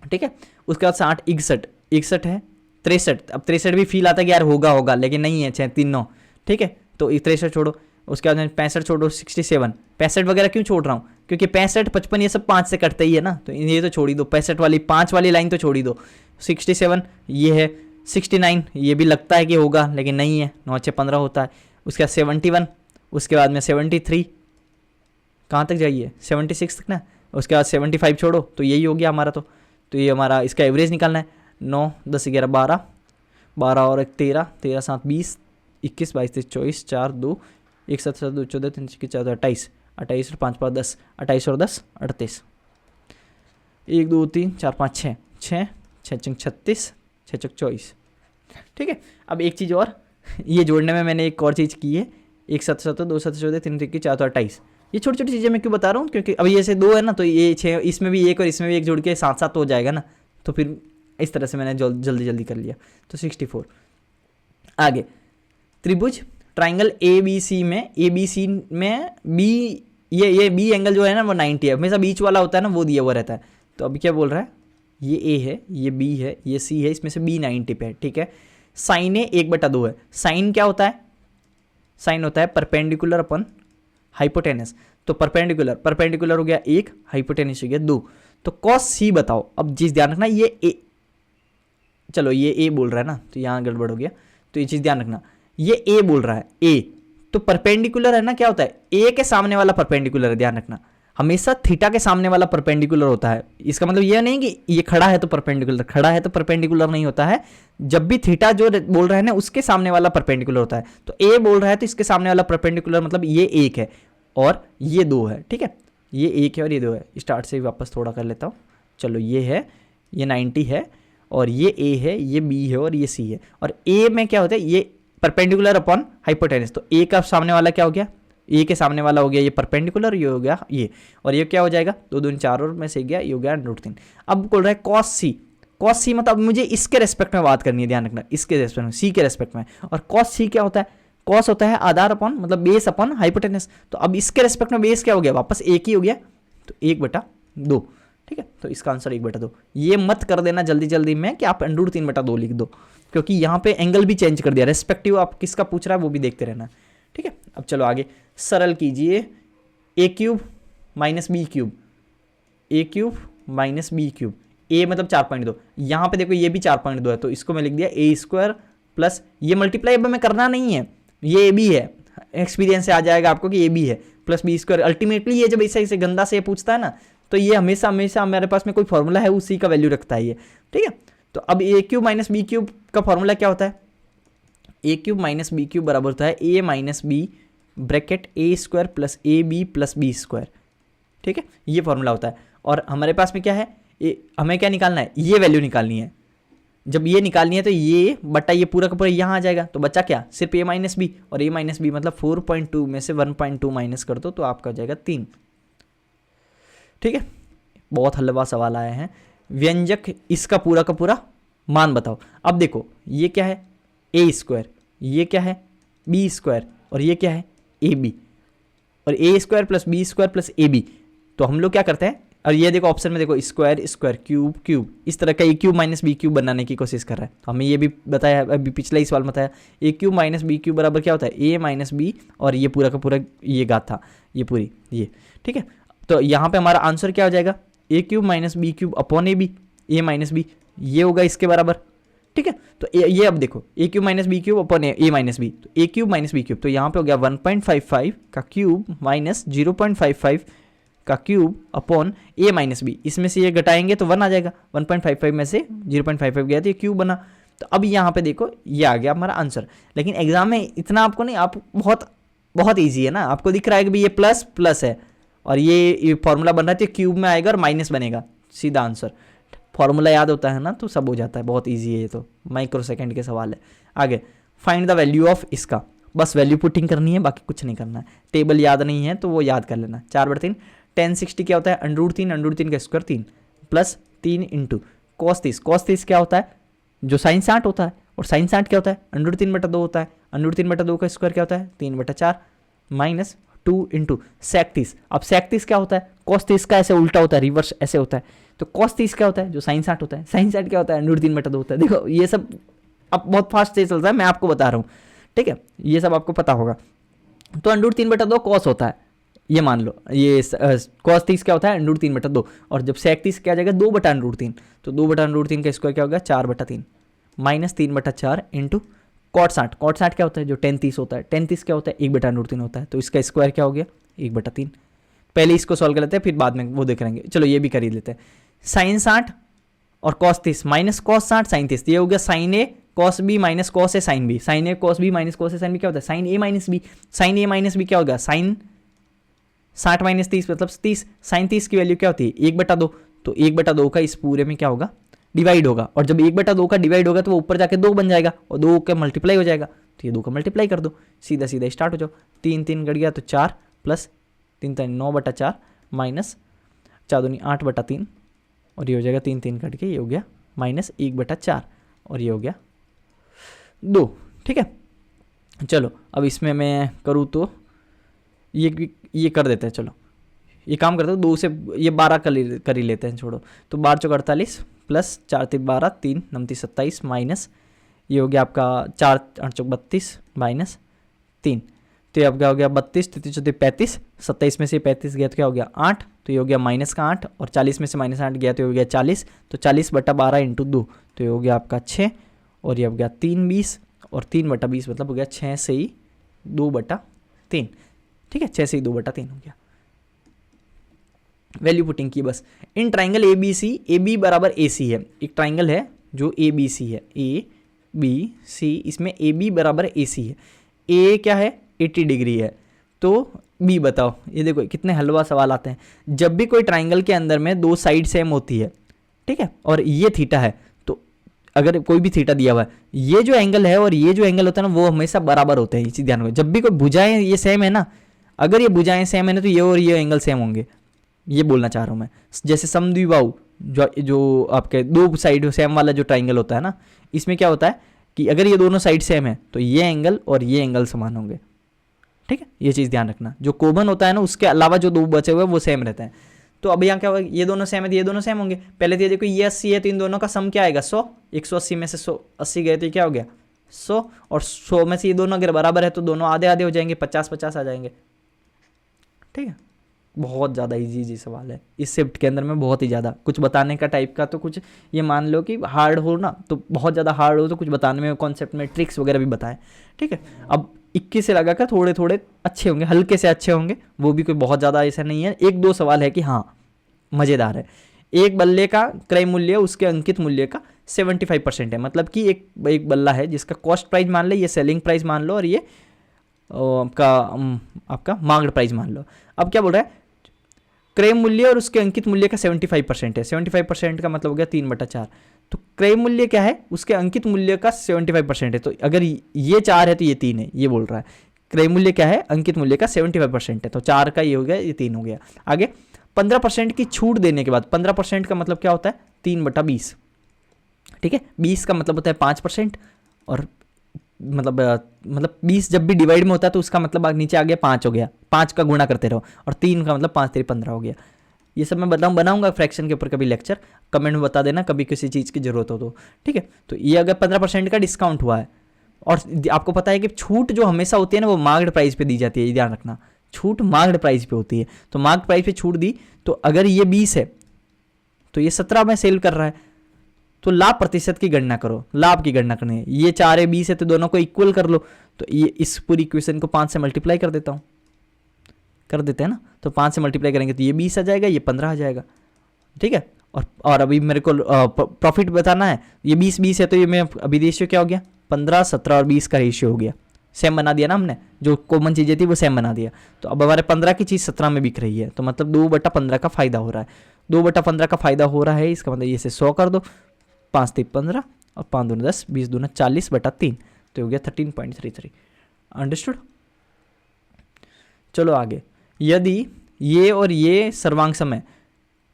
ठीक है। उसके बाद 60 61 है, 63, अब 63 भी फील आता है कि यार होगा, लेकिन नहीं है, 6 3 9, ठीक है। तो 63 छोड़ो, उसके बाद 65 छोड़ो, 67 65 वगैरह क्यों छोड़ रहा हूँ, क्योंकि 65 55 ये सब 5 से कटते ही है ना, तो ये तो छोड़ ही दो, 65 वाली 5 वाली लाइन तो छोड़ ही दो। 67 ये है, 69 ये भी लगता है कि होगा लेकिन नहीं है, 9 6 15 होता है। उसके बाद 71, उसके बाद में 73, कहाँ तक जाइए 76 तक ना, उसके बाद 75 छोड़ो, तो यही हो गया हमारा। तो ये हमारा इसका एवरेज निकालना है, 9 10 11 12 और 1 13 13 7 20 21 22 23 24 4 2 1 7 7 2 14 3 4 28 28 और 5 5 10 28 और 10 38 1 2 3 4 5 6 6 6 36 6 24, ठीक है। अब एक चीज़ और, ये जोड़ने में मैंने एक और चीज़ की है, 1 7 7 2 7 14 3 3 4 28, ये छोटी छोटी चीज़ें मैं क्यों बता रहा हूँ, क्योंकि अब ये से 2 है ना, तो ये 6, इसमें भी 1 और इसमें भी 1 जोड़ के 7 7 हो जाएगा ना, तो फिर इस तरह से मैंने जल्दी जल्दी कर लिया। तो 64। आगे त्रिभुज ट्राइंगल ABC में बी, ये बी एंगल जो है ना वो 90 है, हमेशा बीच वाला होता है ना, वो दिया हुआ रहता है। तो अभी क्या बोल रहा है, ये A है, ये B है, ये C है, इसमें से B 90 पे है, ठीक है। साइन A 1/2 है। साइन क्या होता है, साइन होता है परपेंडिकुलर अपन हाइपोटेनस, तो परपेंडिकुलर हो गया 1, हाइपोटेनस हो गया 2, तो कॉस C बताओ। अब चीज़ ध्यान रखना, ये A, चलो ये A बोल रहा है ना, तो यहाँ गड़बड़ हो गया, तो ये चीज़ ध्यान रखना, ये A बोल रहा है, A तो परपेंडिकुलर है ना, क्या होता है A के सामने वाला परपेंडिकुलर है, ध्यान रखना। हमेशा थीटा के सामने वाला परपेंडिकुलर होता है। इसका मतलब यह नहीं कि ये खड़ा है तो परपेंडिकुलर, खड़ा है तो परपेंडिकुलर नहीं होता है। जब भी थीटा जो बोल रहे हैं ना उसके सामने वाला परपेंडिकुलर होता है। तो ए बोल रहा है तो इसके सामने वाला परपेंडिकुलर मतलब ये 1 है और ये 2 है, ठीक है। ये 1 है और ये 2 है। स्टार्ट से वापस थोड़ा कर लेता हूँ। चलो ये है, ये 90 है और ये ए है, ये बी है और ये सी है। और ए में क्या होता है, ये परपेंडिकुलर अपॉन हाइपोटेनस। तो ए का सामने वाला क्या हो गया, ए के सामने वाला हो गया ये परपेंडिकुलर, ये हो गया ये, और ये क्या हो जाएगा 2 दूनी 4 और में से गया, ये हो गया √3। अब बोल रहा है कॉस सी। कॉस सी मतलब मुझे इसके रेस्पेक्ट में बात करनी है, ध्यान रखना, इसके रेस्पेक्ट में, सी के रेस्पेक्ट में। और कॉस सी क्या होता है, कॉस होता है आधार अपॉन मतलब बेस अपॉन हाइपोटेनस। तो अब इसके रेस्पेक्ट में बेस क्या हो गया, वापस 1 ही हो गया, तो 1/2, ठीक है। तो इसका आंसर 1/2। ये मत कर देना जल्दी जल्दी में कि आप √3/2 लिख दो, क्योंकि यहाँ पे एंगल भी चेंज कर दिया, रेस्पेक्टिव आप किसका पूछ रहा है वो भी देखते रहना, ठीक है। अब चलो आगे सरल कीजिए। a³ - b³, a³ - b³, a मतलब 4.2, यहाँ पे देखो ये भी 4.2 है, तो इसको मैं लिख दिया a² प्लस ये मल्टीप्लाई अब हमें करना नहीं है, ये a b है, एक्सपीरियंस से आ जाएगा आपको कि a b है, प्लस b²। अल्टीमेटली ये जब ऐसे गंदा से पूछता है ना, तो ये हमेशा हमेशा हमारे पास में कोई फॉर्मूला है उसी का वैल्यू रखता है ये, ठीक है। तो अब a³ - b³ का फॉर्मूला क्या होता है, a³ - b³ बराबर होता है a - b bracket a² plus ab plus b², ठीक है। ये फॉर्मूला होता है। और हमारे पास में क्या है, हमें क्या निकालना है, ये वैल्यू निकालनी है। जब ये निकालनी है तो ये बटा ये पूरा का पूरा यहाँ आ जाएगा, तो बचा क्या, सिर्फ a - b, और a - b मतलब 4.2 में से 1.2 माइनस कर दो तो आपका हो जाएगा 3, ठीक है। बहुत हलवा सवाल आए हैं। व्यंजक इसका पूरा का पूरा मान बताओ। अब देखो ये क्या है a², ये क्या है b², और ये क्या है ab, और a² plus b² plus ab। तो हम लोग क्या करते हैं, और ये देखो ऑप्शन में देखो स्क्वायर स्क्वायर क्यूब क्यूब, इस तरह का a³ - b³ बनाने की कोशिश कर रहा है। तो हमें ये भी बताया, अभी पिछला ही सवाल में बताया, a³ - b³ बराबर क्या होता है a - b, और ये पूरा का पूरा ये घात था, ये पूरी ये, ठीक है। तो यहाँ पे हमारा आंसर क्या हो जाएगा, a³ - b³ upon ab, a - b, ये होगा इसके बराबर, ठीक है। तो ये अब देखो a³ - b³ upon a - b, तो a³ - b³, तो यहाँ पे हो गया 1.55 का क्यूब माइनस 0.55 का क्यूब अपॉन a - b। इसमें से ये घटाएंगे तो 1 आ जाएगा, 1.55 में से 0.55 गया तो ये क्यूब बना। तो अब यहाँ पे देखो ये आ गया हमारा आंसर। लेकिन एग्जाम में इतना आपको नहीं, आप बहुत ईजी है ना, आपको दिख रहा है कि भाई ये प्लस प्लस है और ये फॉर्मूला बन रहा है तो क्यूब में आएगा और माइनस बनेगा, सीधा आंसर। फॉर्मूला याद होता है ना तो सब हो जाता है, बहुत ईजी है ये, तो माइक्रो सेकंड के सवाल है। आगे फाइंड द वैल्यू ऑफ इसका, बस वैल्यू पुटिंग करनी है, बाकी कुछ नहीं करना है। टेबल याद नहीं है तो वो याद कर लेना। 4/3 1060 क्या होता है, √3 का square 3 plus 3 into cos 30। cos 30 क्या होता है, जो sin 60 होता है, और sin 60 क्या होता है, √3/2 होता है। √3/2 का स्क्वायर क्या होता है 3/4 माइनस 2 इंटू sec 30। अब sec 30 क्या होता है, cos 30 का ऐसे उल्टा होता है, रिवर्स ऐसे होता है। तो cos 30 क्या होता है, जो sin 60 होता है। sin 60 क्या होता है, √3/2 होता है। देखो ये सब अब बहुत फास्ट से चलता है, मैं आपको बता रहा हूँ, ठीक है, ये सब आपको पता होगा। तो √3/2 cos होता है, ये मान लो, ये cos 30 क्या होता है √3/2, और जब sec 30 क्या आ जाएगा 2/√3, तो 2/√3 का स्क्वायर क्या होगा 4/3 माइनस 3/4 इंटू cot 60। cot 60 क्या होता है, जो tan 30 होता है। tan 30 क्या होता है 1/√3 होता है, तो इसका स्क्वायर क्या हो गया 1/3। पहले इसको सॉल्व कर लेते हैं, फिर बाद में वो देख लेंगे। चलो ये भी खरीद लेते हैं। sin 60 और cos 30 माइनस cos 60 sin 30, ये हो गया sin a cos b minus cos a sin b। sin a cos b minus cos a sin b क्या होता है sin a minus b। sin a minus b क्या होगा sin 60 minus 30 मतलब 30। sin 30 की वैल्यू क्या होती है 1/2, तो 1/2 का इस पूरे में क्या होगा डिवाइड होगा, और जब 1/2 का डिवाइड होगा तो वो ऊपर जाके 2 बन जाएगा और 2 का मल्टीप्लाई हो जाएगा, तो ये 2 का मल्टीप्लाई कर दो, सीधा सीधा स्टार्ट हो जाओ। 3 3 कट गया तो 4 प्लस 3 3 9/4 माइनस 4 दूनी 8/3, और ये हो जाएगा 3 3 कट के ये हो गया माइनस 1/4, और ये हो गया 2, ठीक है। चलो अब इसमें मैं करूँ तो ये कर देते हैं। चलो ये काम करते हैं, 2 से ये 12 कर ही लेते हैं, छोड़ो। तो 12 चौक 48 प्लस 4 3 12 3 9 27 माइनस ये हो गया आपका 4 8 चौक 32 माइनस 3, तो ये आपका हो गया 32 33 34 35, 27 में से 35 गया तो क्या हो गया 8, तो ये हो गया माइनस का 8, और 40 में से माइनस 8 गया तो ये हो गया 40, तो 40/12 इंटू 2, तो ये हो गया आपका 6, और ये हो गया 3 20, और 3/20 मतलब हो गया 6 से ही 2/3, ठीक है, 6 से ही 2/3 हो गया। वैल्यू पुटिंग की बस। In triangle A B C, A B बराबर ए सी है, एक ट्राइंगल है जो ए बी सी है, ए बी सी, इसमें ए बी बराबर ए सी है। ए क्या है 80 डिग्री है, तो बी बताओ। ये देखो कितने हलवा सवाल आते हैं। जब भी कोई ट्राइंगल के अंदर में दो साइड सेम होती है, ठीक है, और ये थीटा है, तो अगर कोई भी थीटा दिया हुआ है, ये जो एंगल है और ये जो एंगल होता है ना वो हमेशा बराबर होते हैं, इसी ध्यान रखो। जब भी कोई भुजाएं ये सेम है ना, अगर ये भुजाएं सेम है ना तो ये और ये एंगल सेम होंगे, ये बोलना चाह रहा हूँ मैं। जैसे समद्विबाहु जो आपके दो साइड सेम वाला जो ट्राइंगल होता है ना, इसमें क्या होता है कि अगर ये दोनों साइड सेम है तो ये एंगल और ये एंगल समान होंगे, ठीक है, ये चीज़ ध्यान रखना। जो कॉमन होता है ना उसके अलावा जो दो बचे हुए वो सेम रहते हैं। तो अब यहाँ क्या होगा, ये दोनों सेम है तो ये दोनों सेम होंगे। पहले तो ये देखो ये 80 है तो इन दोनों का सम क्या आएगा 100, 180 में से 100 80 गए तो ये क्या हो गया 100, और 100 में से ये दोनों अगर बराबर है तो दोनों आधे आधे हो जाएंगे, 50-50 आ जाएंगे, ठीक है। बहुत ज़्यादा इजी सवाल है इस शिफ्ट के अंदर में, बहुत ही ज़्यादा कुछ बताने का टाइप का। तो कुछ ये मान लो कि हार्ड हो ना तो बहुत ज़्यादा हार्ड हो तो कुछ बताने में कॉन्सेप्ट में ट्रिक्स वगैरह भी बताएं, ठीक है। अब 21 से लगाकर थोड़े थोड़े अच्छे होंगे, हल्के से अच्छे होंगे, वो भी कोई बहुत ज़्यादा ऐसा नहीं है। एक दो सवाल है कि हाँ मज़ेदार है। एक बल्ले का क्रय मूल्य उसके अंकित मूल्य का 75% है, मतलब कि एक बल्ला है जिसका कॉस्ट प्राइस मान लो, ये सेलिंग प्राइस मान लो, और ये आपका मार्केट प्राइस मान लो। अब क्या बोल रहा है, क्रय मूल्य और उसके अंकित मूल्य का 75% है। 75% का मतलब हो गया 3/4। तो क्रय मूल्य क्या है, उसके अंकित मूल्य का 75% है। तो अगर ये 4 है तो ये 3 है, ये बोल रहा है। क्रय मूल्य क्या है, अंकित मूल्य का 75% है, तो 4 का ये हो गया, ये 3 हो गया। आगे 15% की छूट देने के बाद, 15% का मतलब क्या होता है 3/20, ठीक है। 20 का मतलब होता है 5%, और मतलब 20 जब भी डिवाइड में होता है तो उसका मतलब नीचे आ गया 5 हो गया, 5 का गुणा करते रहो, और 3 का मतलब 5 3 15 हो गया। ये सब मैं बनाऊंगा फ्रैक्शन के ऊपर कभी लेक्चर, कमेंट में बता देना कभी किसी चीज़ की जरूरत हो तो, ठीक है। तो ये अगर 15% का डिस्काउंट हुआ है, और आपको पता है कि छूट जो हमेशा होती है ना वो मार्केट प्राइस पे दी जाती है, ये ध्यान रखना, छूट मार्केट प्राइस पे होती है। तो मार्केट प्राइस पे छूट दी, तो अगर ये 20 है तो ये 17 में सेल कर रहा है, तो लाभ प्रतिशत की गणना करो, लाभ की गणना करनी है। ये 4 है 20 है तो दोनों को इक्वल कर लो, तो ये इस पूरी इक्वेशन को 5 से मल्टीप्लाई कर देता हूँ, कर देते हैं ना, तो 5 से मल्टीप्लाई करेंगे तो ये 20 आ जाएगा, ये 15 आ जाएगा, ठीक है। और अभी मेरे को प्रॉफिट बताना है, ये 20 है तो ये मैं अभी रेशियो क्या हो गया 15 17 और 20 का रेशियो हो गया, सेम बना दिया ना हमने, जो कॉमन चीज़ें थी वो सेम बना दिया। तो अब हमारे 15 की चीज़ 17 में बिक रही है, तो मतलब 2/15 का फायदा हो रहा है, 2/15 का फायदा हो रहा है। इसका मतलब ये से 100 कर दो, 5 3 15 और 5 दूनी 10, 20 दूना 40/3, तो हो गया 13.33। अंडरस्टूड। चलो आगे, यदि ये और ये सर्वांग सम है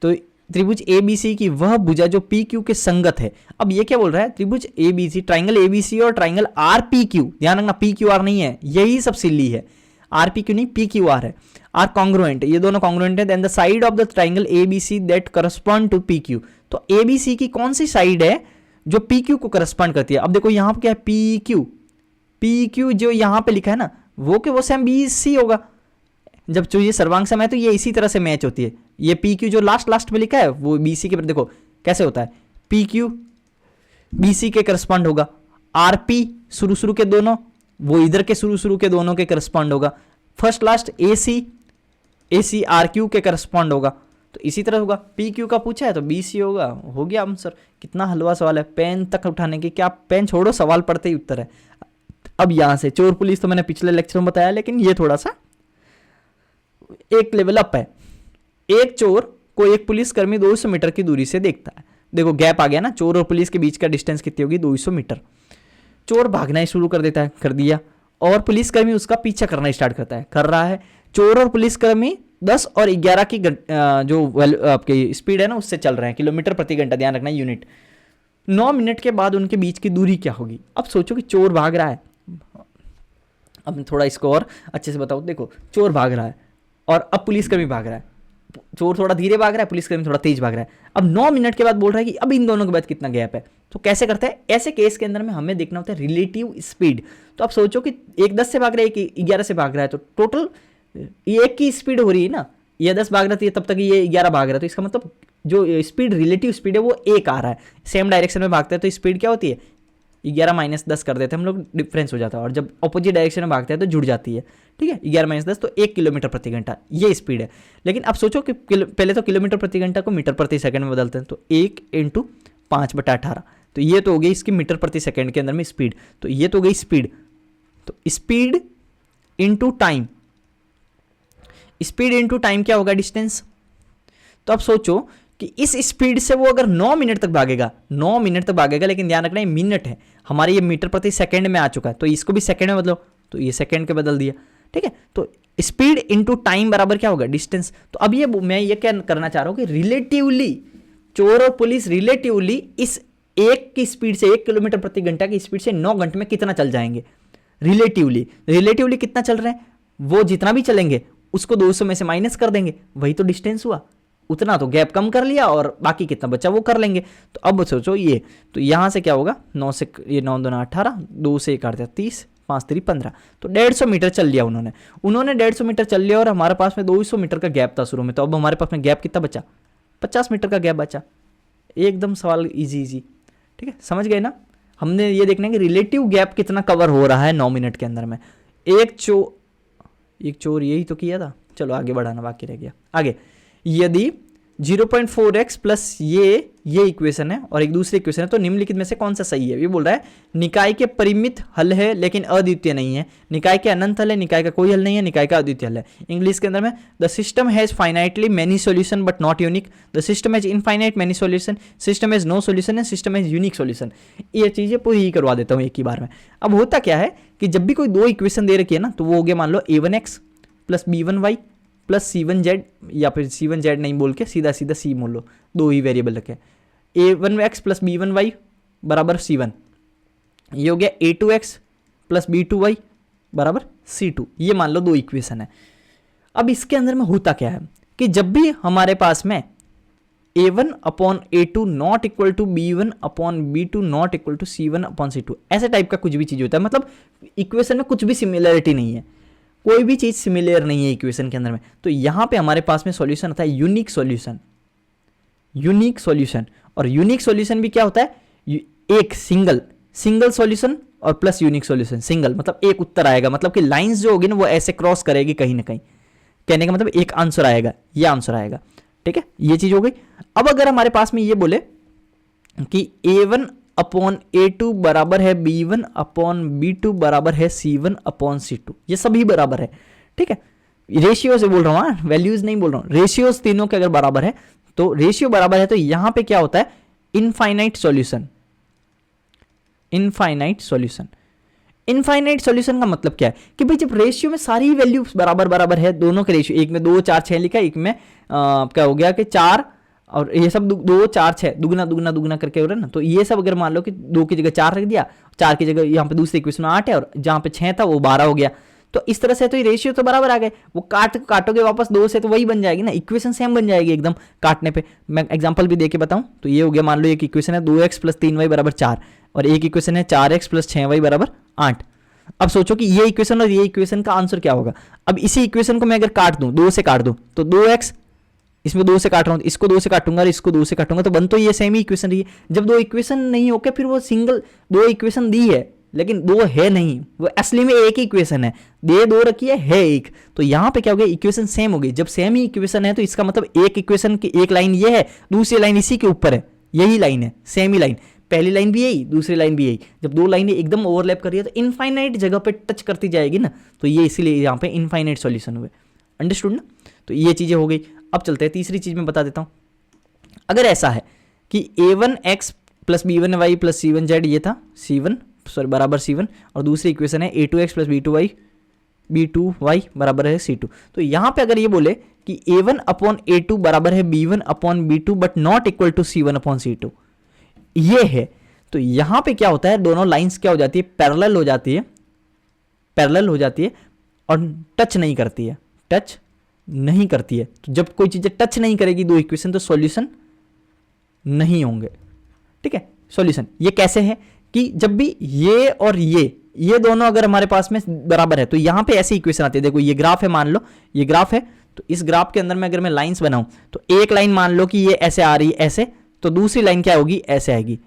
तो त्रिभुज ए बी सी की वह भुजा जो पी क्यू के संगत है। अब ये क्या बोल रहा है, त्रिभुज A B C, triangle A B C और ट्राइंगल आर पी क्यू, ध्यान रखना पी क्यू आर नहीं है, यही सब सिल्ली है, आर पी क्यू नहीं पी क्यू आर है, आर कॉन्ग्रुएंट, ये दोनों कॉन्ग्रुएंट है। Then the side of the triangle A B C that correspond to P Q, तो ए बी सी की कौन सी साइड है जो पी क्यू को करस्पॉन्ड करती है। अब देखो यहाँ पे क्या है पी क्यू जो यहाँ पे लिखा है ना वो के वो सेम बी सी होगा। जब जो ये सर्वांग सम है तो ये इसी तरह से मैच होती है। ये पी क्यू जो लास्ट में लिखा है वो बी सी के, देखो कैसे होता है, पी क्यू बी सी के करस्पॉन्ड होगा, आर पी शुरू के दोनों वो इधर के शुरू के दोनों के करस्पॉन्ड होगा, फर्स्ट लास्ट ए सी आर क्यू के करस्पॉन्ड होगा। तो इसी तरह होगा, पी क्यू का पूछा है तो बी सी होगा, हो गया आंसर। कितना हलवा सवाल है, पेन तक उठाने की, क्या पेन छोड़ो सवाल पढ़ते ही उत्तर है। अब यहां से चोर पुलिस तो मैंने पिछले लेक्चर में बताया, लेकिन ये थोड़ा सा एक लेवल अप है। एक चोर को एक पुलिसकर्मी 200 मीटर की दूरी से देखता है, देखो गैप आ गया ना, चोर और पुलिस के बीच का डिस्टेंस कितनी होगी 200 मीटर। चोर भागना ही शुरू कर देता है, कर दिया, और पुलिसकर्मी उसका पीछा करना स्टार्ट करता है, कर रहा है। चोर और पुलिसकर्मी 10 और 11 की जो आपकी स्पीड है ना उससे चल रहे हैं, किलोमीटर प्रति घंटा, ध्यान रखना यूनिट। 9 मिनट के बाद उनके बीच की दूरी क्या होगी। अब सोचो कि चोर भाग रहा है, अब थोड़ा इसको और अच्छे से बताओ, देखो चोर भाग रहा है और अब पुलिसकर्मी भाग रहा है, चोर थोड़ा धीरे भाग रहा है, पुलिसकर्मी थोड़ा तेज भाग रहा है। अब 9 मिनट के बाद बोल रहा है कि अब इन दोनों के बाद कितना गैप है। तो कैसे करते हैं, ऐसे केस के अंदर में हमें देखना होता है रिलेटिव स्पीड। तो आप सोचो कि एक 10 से भाग रहा है, एक 11 से भाग रहा है, तो टोटल एक की स्पीड हो रही है ना, ये 10 भाग रही है तब तक ये 11 भाग रहा है, तो इसका मतलब जो स्पीड रिलेटिव स्पीड है वो 1 आ रहा है। सेम डायरेक्शन में भागते हैं तो स्पीड क्या होती है 11-10 कर देते हैं हम लोग, डिफरेंस हो जाता है, और जब अपोजिट डायरेक्शन में भागते हैं तो जुड़ जाती है। ठीक है, 11-10 तो 1 किलोमीटर प्रति घंटा ये स्पीड है। लेकिन अब सोचो कि पहले तो किलोमीटर प्रति घंटा को मीटर प्रति सेकंड में बदलते हैं, तो 1 × 5/18, तो ये तो हो गई इसकी मीटर प्रति सेकंड के अंदर में स्पीड। तो ये तो हो गई स्पीड, तो speed into time, speed into time क्या होगा, डिस्टेंस। तो अब सोचो कि इस स्पीड से वो अगर 9 मिनट तक भागेगा, 9 मिनट तक भागेगा, लेकिन ध्यान रखना ये मिनट है, हमारे ये मीटर प्रति सेकंड में आ चुका है, तो इसको भी सेकंड में बदलो, तो ये सेकंड के बदल दिया। ठीक है, तो स्पीड इंटू टाइम बराबर क्या होगा, डिस्टेंस। तो अब ये मैं ये क्या करना चाह रहा हूं कि रिलेटिवली चोर और पुलिस रिलेटिवली इस एक की स्पीड से, 1 किलोमीटर प्रति घंटा की स्पीड से 9 घंटे में कितना चल जाएंगे, रिलेटिवली कितना चल रहे हैं, वो जितना भी चलेंगे उसको 200 में से माइनस कर देंगे, वही तो डिस्टेंस हुआ, उतना तो गैप कम कर लिया और बाकी कितना बचा वो कर लेंगे। तो अब सोचो ये, तो यहां से क्या होगा, 9 से ये 9 दूना 18, 2 से 1 8 30, 5 3 15, तो 150 मीटर चल लिया उन्होंने 150 मीटर चल लिया, और हमारे पास में 200 मीटर का गैप था शुरू में, तो अब हमारे पास में गैप कितना बचा, 50 मीटर का गैप बचा। एकदम सवाल इजी। ठीक है, समझ गए ना। हमने ये देखना है कि रिलेटिव गैप कितना कवर हो रहा है 9 मिनट के अंदर में। एक चोर यही तो किया था, चलो आगे बढ़ाना बाकी रह गया। आगे, यदि 0.4x प्लस ये इक्वेशन है और एक दूसरी इक्वेशन है, तो निम्नलिखित में से कौन सा सही है। ये बोल रहा है निकाय के परिमित हल है लेकिन अद्वितीय नहीं है, निकाय के अनंत हल है, निकाय का कोई हल नहीं है, निकाय का अद्वितीय हल है। इंग्लिश के अंदर में the system has finitely many solution but not unique, the system has infinite many solution, system has no solution and system has unique solution. ये चीजें पूरी ही करवा देता हूँ एक ही बार में। अब होता क्या है कि जब भी कोई दो इक्वेशन दे रखी है ना, तो वो हो गया मान लो a1x plus b1y plus c1z, या फिर c1z नहीं बोल के सीधा c बोल लो, दो ही वेरिएबल रखे, a1x प्लस b1y बराबर c1, ये हो गया a2x प्लस b2y बराबर c2, ये मान लो दो इक्वेशन है। अब इसके अंदर में होता क्या है कि जब भी हमारे पास में a1/a2 not equal to b1/b2 not equal to c1/c2, ऐसे टाइप का कुछ भी चीज होता है, मतलब इक्वेशन में कुछ भी सिमिलरिटी नहीं है, कोई भी चीज सिमिलर नहीं है इक्वेशन के अंदर में, तो यहां पे हमारे पास में सॉल्यूशन आता है यूनिक सॉल्यूशन। और यूनिक सॉल्यूशन भी क्या होता है, एक सिंगल सॉल्यूशन और प्लस यूनिक सॉल्यूशन। सिंगल मतलब एक उत्तर आएगा, मतलब कि लाइंस जो होगी ना वो ऐसे क्रॉस करेगी कहीं ना कहीं, कहने का मतलब एक आंसर आएगा, ये आंसर आएगा। ठीक है, ये चीज हो गई। अब अगर हमारे पास में ये बोले कि a1/a2 बराबर है b1/b2 बराबर है c1/c2, ये सभी बराबर है। ठीक है, रेशियो से बोल रहा हूं, वैल्यूज नहीं बोल रहा हूं, रेशियोज तीनों के अगर बराबर है, तो रेशियो बराबर है, तो यहां पे क्या होता है, इनफाइनाइट सॉल्यूशन। इनफाइनाइट सॉल्यूशन का मतलब क्या है कि भाई जब रेशियो में सारी वैल्यू बराबर है, दोनों के रेशियो, एक में 2 4 6 लिखा है, एक में क्या हो गया कि 4 और ये सब 2 4 6 दुगना करके हो रहा है ना, तो ये सब अगर मान लो कि 2 की जगह 4 रख दिया, 4 की जगह यहाँ पे दूसरे इक्वेशन में 8 है, और जहाँ पे 6 था वो 12 हो गया, तो इस तरह से तो ये रेशियो तो बराबर आ गए। वो काटोगे वापस 2 से तो वही बन जाएगी ना, इक्वेशन सेम बन जाएगी एकदम काटने पे। मैं एग्जांपल भी देके बताऊं, तो ये हो गया, मान लो एक इक्वेशन है 2x प्लस 3y बराबर 4, और एक इक्वेशन है 4x प्लस 6y बराबर 8। अब सोचो कि ये इक्वेशन और ये इक्वेशन का आंसर क्या होगा। अब इसी इक्वेशन को मैं अगर काट दूं, 2 से काट दूं, तो 2x, इसमें 2 से काट रहा हूं, इसको 2 से काटूंगा और इसको 2 से काटूंगा, तो बन तो ये सेम ही इक्वेशन रही है। जब दो इक्वेशन नहीं होके फिर वो सिंगल दो इक्वेशन दी है, लेकिन दो है नहीं, वो असली में एक ही इक्वेशन है, दे दो रखी है एक, तो यहां पे क्या हो गया, इक्वेशन सेम हो गई। जब सेम ही इक्वेशन है तो इसका मतलब एक इक्वेशन की एक लाइन ये है, दूसरी लाइन इसी के ऊपर है, यही लाइन है, सेम ही लाइन, पहली लाइन भी यही, दूसरी लाइन भी यही। जब दो लाइनें एकदम ओवरलैप कर रही है तो इनफाइनाइट जगह पे टच करती जाएगी ना, तो ये इसीलिए यहाँ पे इनफाइनाइट सॉल्यूशन हुए। अंडरस्टूड ना, तो ये चीजें हो गई। अब चलते हैं तीसरी चीज में बता देता हूं। अगर ऐसा है कि a1x plus b1y plus c1z, ये था बराबर c1, और दूसरी इक्वेशन है a2x प्लस b2y बराबर है c2, तो यहां पे अगर ये बोले कि a1/a2 बराबर है b1/b2 but not equal to c1/c2, ये है, तो यहां पे क्या होता है, दोनों लाइंस क्या हो जाती है, पैरेलल हो जाती है और टच नहीं करती है। तो जब कोई चीजें टच नहीं करेगी दो इक्वेशन, तो सॉल्यूशन नहीं होंगे। ठीक है, सॉल्यूशन ये कैसे है कि जब भी ये और ये दोनों अगर हमारे पास में बराबर है, तो यहां पे ऐसी इक्वेशन आती है। देखो ये ग्राफ है, मान लो ये ग्राफ है, तो इस ग्राफ के अंदर में अगर मैं लाइंस बनाऊं, तो एक लाइन मान लो कि ये ऐसे आ रही है ऐसे, तो दूसरी लाइन क्या होगी, ऐसे आएगी,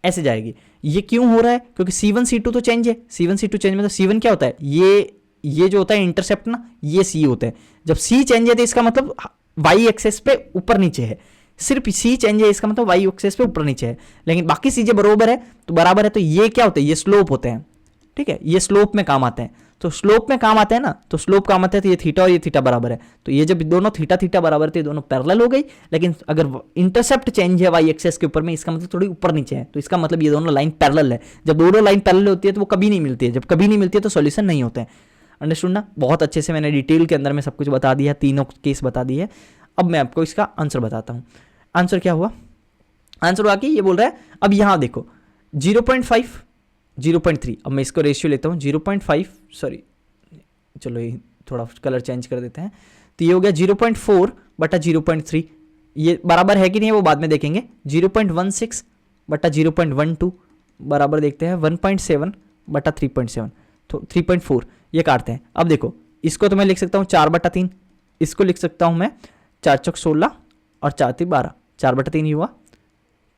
ऐसे जाएगी। ये क्यों हो रहा है? क्योंकि C1 C2 तो चेंज है, C1 C2 चेंज में तो C1 क्या होता है, ये जो होता है इंटरसेप्ट ना, ये C होता है। जब C चेंज है तो इसका मतलब वाई एक्सेस पे ऊपर नीचे है, सिर्फ C चेंज है इसका मतलब वाई एक्सेस पे ऊपर नीचे है, लेकिन बाकी चीजें बराबर है तो ये क्या होता है, ये स्लोप होते हैं, ठीक है, ये स्लोप में काम आते हैं। तो स्लोप में काम आते हैं ना, तो स्लोप काम आते हैं, तो ये थीटा और ये थीटा बराबर है, तो ये जब दोनों थीटा थीटा बराबर थे दोनों पैरेलल हो गई। लेकिन अगर इंटरसेप्ट चेंज है वाई एक्सेस के ऊपर में, इसका मतलब थोड़ी ऊपर नीचे है, तो इसका मतलब ये दोनों लाइन पैरेलल है। जब दोनों लाइन पैरेलल होती है तो वो कभी नहीं मिलती है, जब कभी नहीं मिलती है तो सॉल्यूशन नहीं होता है। अंडरस्टूड ना? बहुत अच्छे से मैंने डिटेल के अंदर में सब कुछ बता दिया, तीनों केस बता दिए। अब मैं आपको इसका आंसर बताता हूँ। आंसर क्या हुआ? आंसर हुआ कि ये बोल रहा है, अब यहाँ देखो 0.5 0.3, अब मैं इसको रेशियो लेता हूँ 0.5, सॉरी चलो ये थोड़ा कलर चेंज कर देते हैं, तो ये हो गया 0.4 बटा 0.3, ये बराबर है कि नहीं है वो बाद में देखेंगे। 0.16 बटा 0.12 बराबर देखते हैं 1.7 बटा 3.7, तो 3.4 ये काटते हैं। अब देखो इसको तो मैं लिख सकता हूँ 4/3, इसको लिख सकता हूँ मैं 4 चौक 16 और 4 3 12, 4/3 ही हुआ।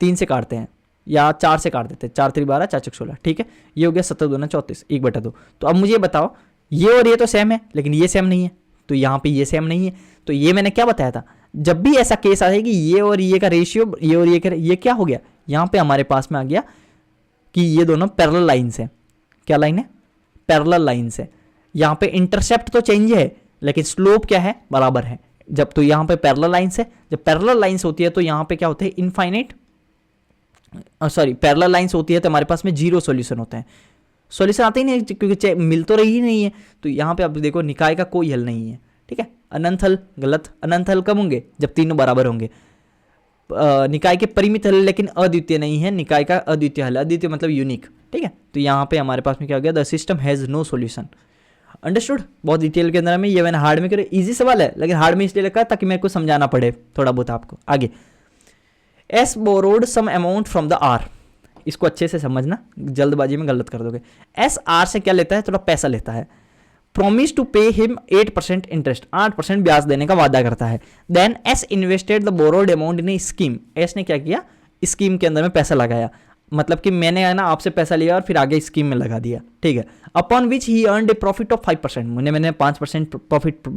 3 से काटते हैं या 4 से काट देते हैं, 4 3 12 4 चौक 16, ठीक है, ये हो गया 17 दूना 34, 1/2। तो अब मुझे बताओ ये और ये तो सेम है, लेकिन ये सेम नहीं है, तो यहाँ पे ये सेम नहीं है। तो ये मैंने क्या बताया था, जब भी ऐसा केस आए कि ये और ये का रेशियो, ये और ये क्या हो गया, यहाँ पे हमारे पास में आ गया कि ये दोनों पैरेलल लाइन्स है। क्या लाइन है? पैरेलल लाइन्स है। यहाँ पे इंटरसेप्ट तो चेंज है लेकिन स्लोप क्या है, बराबर है। जब तो यहाँ पे पैरेलल लाइन्स है, जब पैरेलल लाइन्स होती है तो यहाँ पे क्या होते हैं, इनफाइनाइट, सॉरी पैरेलल लाइन्स होती है तो हमारे पास में जीरो सॉल्यूशन होते हैं, सॉल्यूशन आते ही नहीं क्योंकि मिल तो रही ही नहीं है। तो यहाँ पे आप देखो निकाय का कोई हल नहीं है, ठीक है। अनंत हल गलत, अनंत हल कब होंगे, जब तीनों बराबर होंगे। निकाय के परिमित हल लेकिन अद्वितीय नहीं है, निकाय का अद्वितीय हल, अद्वितीय मतलब यूनिक, ठीक है। तो यहाँ पे हमारे पास में क्या हो गया, the system has no solution. Understood? बहुत डिटेल के अंदर में ये मैंने हार्ड में करे, इजी सवाल है लेकिन हार्ड में इसलिए रखा ताकि मेरे को समझाना पड़े थोड़ा बहुत आपको। आगे, S borrowed some amount from the R, इसको अच्छे से समझना, जल्दबाजी में गलत कर दोगे। एस आर से क्या लेता है, थोड़ा पैसा लेता है। Promise to pay him 8% interest, 8% ब्याज देने का वादा करता है। Then S invested the borrowed amount in a scheme, S ने क्या किया, स्कीम के अंदर में पैसा लगाया, मतलब कि मैंने है ना आपसे पैसा लिया और फिर आगे स्कीम में लगा दिया, ठीक है। Upon which he earned a profit of 5%, मैंने 5% प्रॉफिट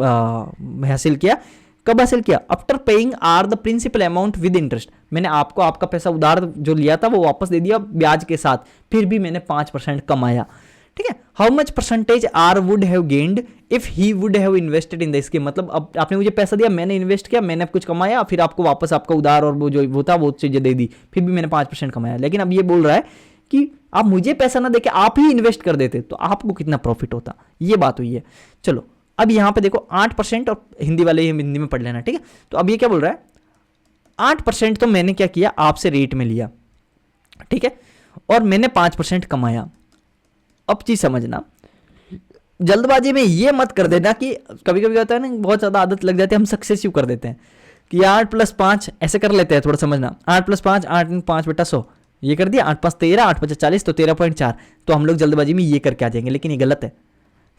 हासिल किया। कब हासिल किया? After paying R the principal amount with interest, मैंने आपको आपका पैसा उधार जो लिया था वो वापस दे दिया ब्याज के साथ, फिर भी मैंने 5% कमाया, ठीक है। How much percentage R would have gained if he would have invested in the scheme, मतलब अब आपने मुझे पैसा दिया, मैंने इन्वेस्ट किया, मैंने कुछ कमाया, फिर आपको वापस आपका उधार और वो जो वो था वो चीजें दे दी, फिर भी मैंने 5% कमाया। लेकिन अब ये बोल रहा है कि आप मुझे पैसा ना देके आप ही इन्वेस्ट कर देते तो आपको कितना प्रॉफिट होता, ये बात हुई है। चलो अब यहाँ पे देखो 8%, और हिंदी वाले हिंदी में पढ़ लेना, ठीक है। तो अब ये क्या बोल रहा है, 8% तो मैंने क्या किया, आपसे रेट में लिया, ठीक है, और मैंने 5% कमाया। अब चीज समझना, जल्दबाजी में ये मत कर देना कि कभी कभी होता है ना, बहुत ज्यादा आदत लग जाती है, हम सक्सेसिव कर देते हैं कि 8 + 5 ऐसे कर लेते हैं, थोड़ा समझना। 8 + 5 8 × 5 = 100, ये कर दिया, 8 × 5 13, 8 × 5 40, तो 13.4, तो हम लोग जल्दबाजी में ये करके आ जाएंगे, लेकिन ये गलत है,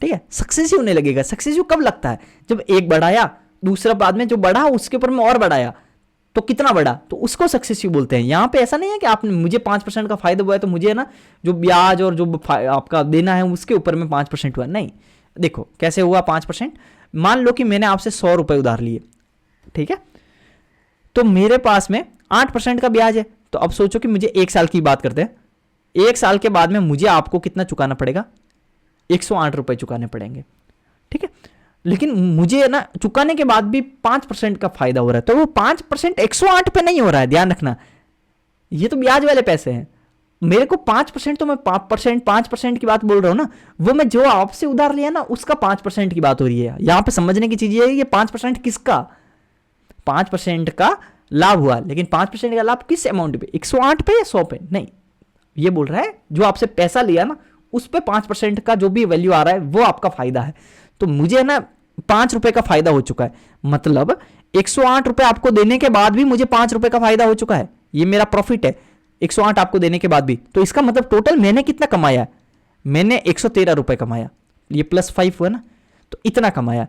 ठीक है। सक्सेसिव नहीं लगेगा। सक्सेसिव कब लगता है, जब एक बढ़ाया, दूसरा बाद में जो बढ़ा उसके ऊपर में और बढ़ाया, तो कितना बढ़ा, तो उसको सक्सेसिव बोलते हैं। यहाँ पे ऐसा नहीं है कि आपने मुझे 5% का फायदा हुआ है तो मुझे ना जो ब्याज और जो आपका देना है उसके ऊपर में 5% हुआ, नहीं। देखो कैसे हुआ 5%, मान लो कि मैंने आपसे 100 रुपए उधार लिए, ठीक है, तो मेरे पास में 8% का ब्याज है। तो अब सोचो कि मुझे 1 साल की बात करते हैं, 1 साल के बाद में मुझे आपको कितना चुकाना पड़ेगा, 108 रुपए चुकाने पड़ेंगे, ठीक है। लेकिन मुझे ना चुकाने के बाद भी 5% का फायदा हो रहा है, तो वो 5% 108 पे नहीं हो रहा है, ध्यान रखना, ये तो ब्याज वाले पैसे हैं। मेरे को 5%, तो मैं 5% की बात बोल रहा हूं ना, वो मैं जो आपसे उधार लिया ना उसका 5% की बात हो रही है। यहां पे समझने की चीज ये है, ये 5% किसका, 5% का लाभ हुआ, लेकिन 5% का लाभ किस अमाउंट पे, 108 पे या 100 पे, नहीं। ये बोल रहा है जो आपसे पैसा लिया ना उस पे 5% का जो भी वैल्यू आ रहा है वो आपका फायदा है। तो मुझे ना 5 रुपए का फायदा हो चुका है, मतलब 108 रुपए आपको देने के बाद भी मुझे 5 रुपए का फायदा हो चुका है, ये मेरा प्रॉफिट है 108 आपको देने के बाद भी। तो इसका मतलब टोटल मैंने कितना कमाया, मैंने 113 रुपए कमाया, ये +5 हुआ ना, तो इतना कमाया,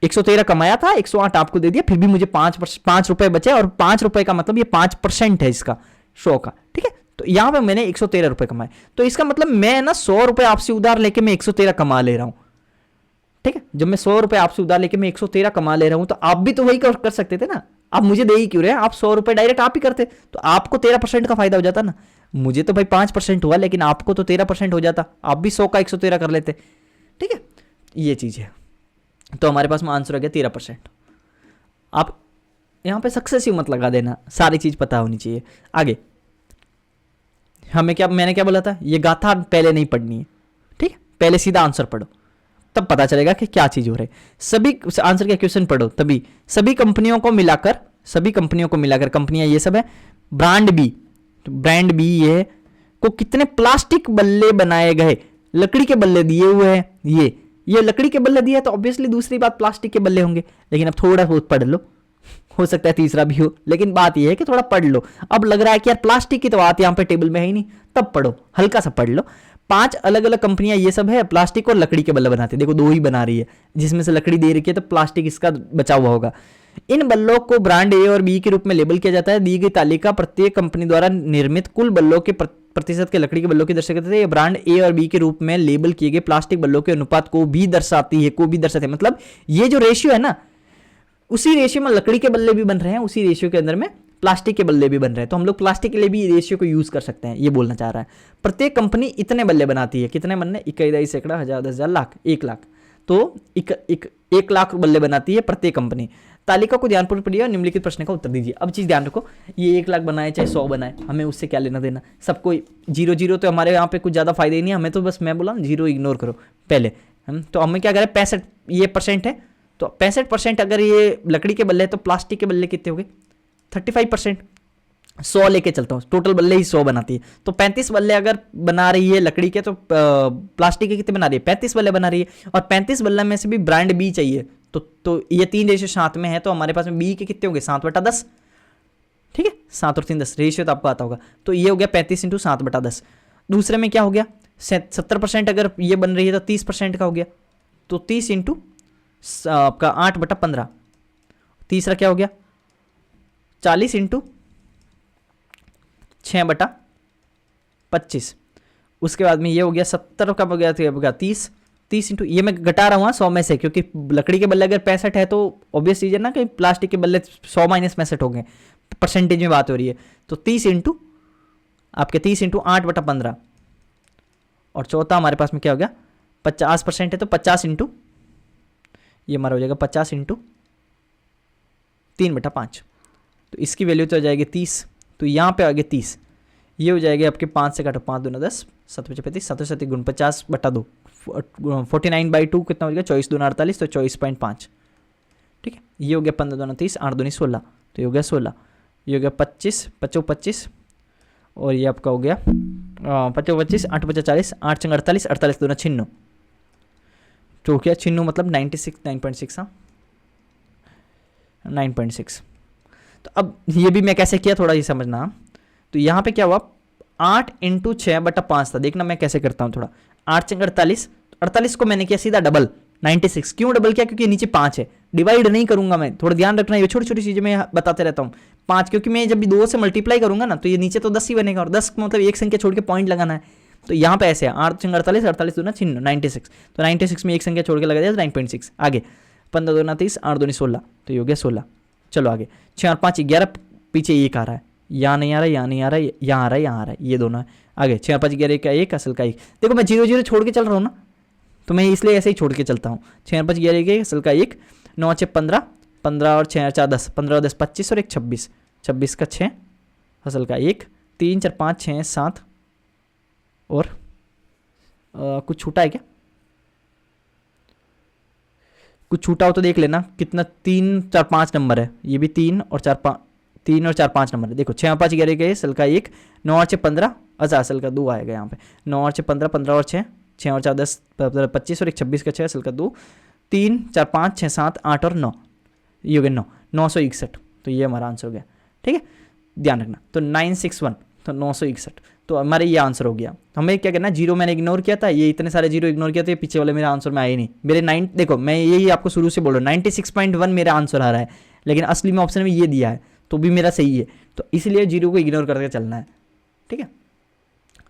113 कमाया था, 108 आपको दे दिया, फिर भी मुझे 5 रुपए बचे, और 5 रुपए का मतलब ये 5% है इसका 100 का, ठीक है। तो यहाँ पे मैंने 113 रुपये कमाए, तो इसका मतलब मैं ना 100 रुपये आपसे उधार लेके मैं 113 कमा ले रहा हूँ। ठीक है, जब मैं 100 रुपये आपसे उधार लेके मैं 113 कमा ले रहा हूँ, तो आप भी तो वही कर सकते थे ना। आप मुझे दे ही क्यों रहे हैं, आप 100 रुपये डायरेक्ट आप ही करते तो आपको 13% का फायदा हो जाता ना। मुझे तो भाई 5% हुआ, लेकिन आपको तो 13% हो जाता, आप भी 100 का 113 कर लेते। ठीक है, ये चीज़ है। तो हमारे पास में आंसर आ गया 13%। आप यहाँ पे सक्सेसिव मत लगा देना, सारी चीज़ पता होनी चाहिए। आगे मैंने क्या बोला था, ये गाथा पहले नहीं पढ़नी है। ठीक है, पहले सीधा आंसर पढ़ो, तब पता चलेगा कि क्या चीज़ हो रही है। सभी आंसर के क्वेश्चन पढ़ो, तभी सभी कंपनियों को मिलाकर कंपनियां ये सब है। ब्रांड बी ये को कितने प्लास्टिक बल्ले बनाए गए, लकड़ी के बल्ले दिए हुए हैं। ये लकड़ी के बल्ले दिए तो ऑब्वियसली दूसरी बात प्लास्टिक के बल्ले होंगे, लेकिन अब थोड़ा बहुत पढ़ लो, हो सकता है तीसरा भी हो, लेकिन बात यह है कि थोड़ा पढ़ लो। अब लग रहा है कि यार प्लास्टिक की तो बात यहाँ पे टेबल में है ही नहीं, तब पढ़ो, हल्का सा पढ़ लो। 5 अलग अलग कंपनियां ये सब है प्लास्टिक और लकड़ी के बल्ले बनाती है। देखो 2 ही बना रही है, जिसमें से लकड़ी दे रखी है तो प्लास्टिक इसका बचा हुआ होगा। इन बल्लों को ब्रांड ए और बी के रूप में लेबल किया जाता है। दी गई तालिका प्रत्येक कंपनी द्वारा निर्मित कुल बल्लों के प्रतिशत के लकड़ी के बल्लों की दर्शाती है। ये ब्रांड ए और बी के रूप में लेबल किए गए प्लास्टिक बल्लों के अनुपात को भी दर्शाती है। मतलब ये जो रेशियो है ना, उसी रेशियो में लकड़ी के बल्ले भी बन रहे हैं, उसी रेशियो के अंदर में प्लास्टिक के बल्ले भी बन रहे हैं। तो हम लोग प्लास्टिक के लिए भी रेशियो को यूज कर सकते हैं, ये बोलना चाह रहा है। प्रत्येक कंपनी इतने बल्ले बनाती है, कितने बनने, 21 सैकड़ा, 1000, 10,000, लाख, 1 लाख, तो 1 लाख बल्ले बनाती है प्रत्येक कंपनी। तालिका को ध्यानपूर्वक पढ़िए और निम्नलिखित प्रश्न का उत्तर दीजिए। अब चीज ध्यान रखो, ये 1 लाख बनाए चाहे 100 बनाए, हमें उससे क्या लेना देना। सबको 0 तो हमारे यहाँ पे कुछ ज्यादा फायदा ही नहीं है, हमें तो बस मैं बोला 0 इग्नोर करो पहले। हम तो हमें क्या करें, 65 ये परसेंट है, तो 65% अगर ये लकड़ी के बल्ले है तो प्लास्टिक के बल्ले कितने हो गए, 35%। 100 लेके चलता हूँ, टोटल बल्ले ही 100 बनाती है, तो 35 बल्ले अगर बना रही है लकड़ी के, तो प्लास्टिक के कितने बना रही है, 35 बल्ले बना रही है। और 35 बल्ले में से भी ब्रांड बी चाहिए, तो ये 3 रेशियो 7 में है, तो हमारे पास में बी के कितने हो गए, 7/10। ठीक है, 7 और 3 10 रेशियो तो आपको आता होगा। तो ये हो गया 35 × 7/10। दूसरे में क्या हो गया, 70% अगर ये बन रही है तो 30% का हो गया, तो 30 × आपका 8/15। तीसरा क्या हो गया, 40 × 6/25। उसके बाद में ये हो गया 70 का हो गया, 30 × ये मैं घटा रहा हूँ 100 में से, क्योंकि लकड़ी के बल्ले अगर 65 है तो ऑब्वियस चीज है ना कि प्लास्टिक के बल्ले 100 - 65 हो गए, परसेंटेज में बात हो रही है। तो 30 × आपके 30 × 8/15। और चौथा हमारे पास में क्या हो गया, 50% है तो 50 × ये हमारा हो जाएगा 50 × 3/5। तो इसकी वैल्यू तो हो जाएगी 30, तो यहाँ पे आ गया 30, ये हो जाएगा आपके 5 से काटो, 5 दूना 10, 7 × 35, 7 7 × 50/2, 49/2 कितना हो गया, 24 दूना 48, तो 24.5। ठीक है, ये हो गया 15 दूना 30, 8 दूनी 16, तो ये हो गया 16, ये हो गया 25, 25, और ये आपका हो गया 25, 8 × 40, 8 × 48, 48 दूना 96, तो क्या 96 मतलब 96, 9.6, हाँ 9.6। तो अब ये भी मैं कैसे किया, थोड़ा ये समझना। तो यहाँ पे क्या हुआ, 8 × 6/5 था। देखना मैं कैसे करता हूँ थोड़ा, 8 × 48, 48 को मैंने किया सीधा डबल 96। क्यों डबल किया, क्योंकि नीचे 5 है, डिवाइड नहीं करूंगा मैं, थोड़ा ध्यान रखना, ये छोटी छोटी चीजें मैं बताते रहता हूँ। 5 क्योंकि मैं जब भी 2 से मल्टीप्लाई करूंगा ना, तो ये नीचे तो 10 ही बनेगा, और 10 मतलब एक संख्या छोड़ के पॉइंट लगाना है। तो यहाँ पे ऐसे है, 8 × 48, 48 दूना 96, तो 96 में एक संख्या छोड़ के लगा दिया 9.6। आगे 15 दूना 30, 8 दूनी 16, तो ये हो गया 16। चलो आगे 6 और 5 11, पीछे 1 आ रहा है, यहाँ नहीं आ रहा, यहाँ नहीं आ रहा, यहाँ आ रहा है, यहाँ आ रहा है, ये दोनों है। आगे 6 और 5 11 का 1, असल का 1। देखो मैं 0 0 छोड़ के चल रहा हूँ ना, तो मैं इसलिए ऐसे ही छोड़ के चलता हूँ। 6 और 5 11 का असल का 1, 9 और 6 15, 15 और 6 और 4 10, 15 और 10 25, और 1 26, 26 का 6, असल का 1, 3 4 5 6 7, और कुछ छूटा है क्या, कुछ छूटा हो तो देख लेना कितना, 3 4 5 नंबर है, ये भी 3 और 4 5 नंबर है। देखो 6 और 5 11 गए, असल का 1, 9 और 6 15, अच्छा असल का 2 आएगा यहाँ पे, 9 और 6 15, 15 और 6, 6 और 4 10 25, और 1 26 का 6, असल का 2, 3 4 5 6 7 8 और 9, ये हो गया 9, 961। तो ये हमारा आंसर हो गया। ठीक है, ध्यान रखना। तो 961, तो 961, तो हमारे ये आंसर हो गया। हमें क्या करना है, 0 मैंने इग्नोर किया था, ये इतने सारे 0 इग्नोर किया था, ये पीछे वाले मेरा आंसर में आया ही नहीं। मेरे 9, देखो मैं यही आपको शुरू से बोल रहा हूँ, 96.1 मेरा आंसर आ रहा है, लेकिन असली में ऑप्शन में ये दिया है, तो भी मेरा सही है, तो इसलिए 0 को इग्नोर करके चलना है। ठीक है,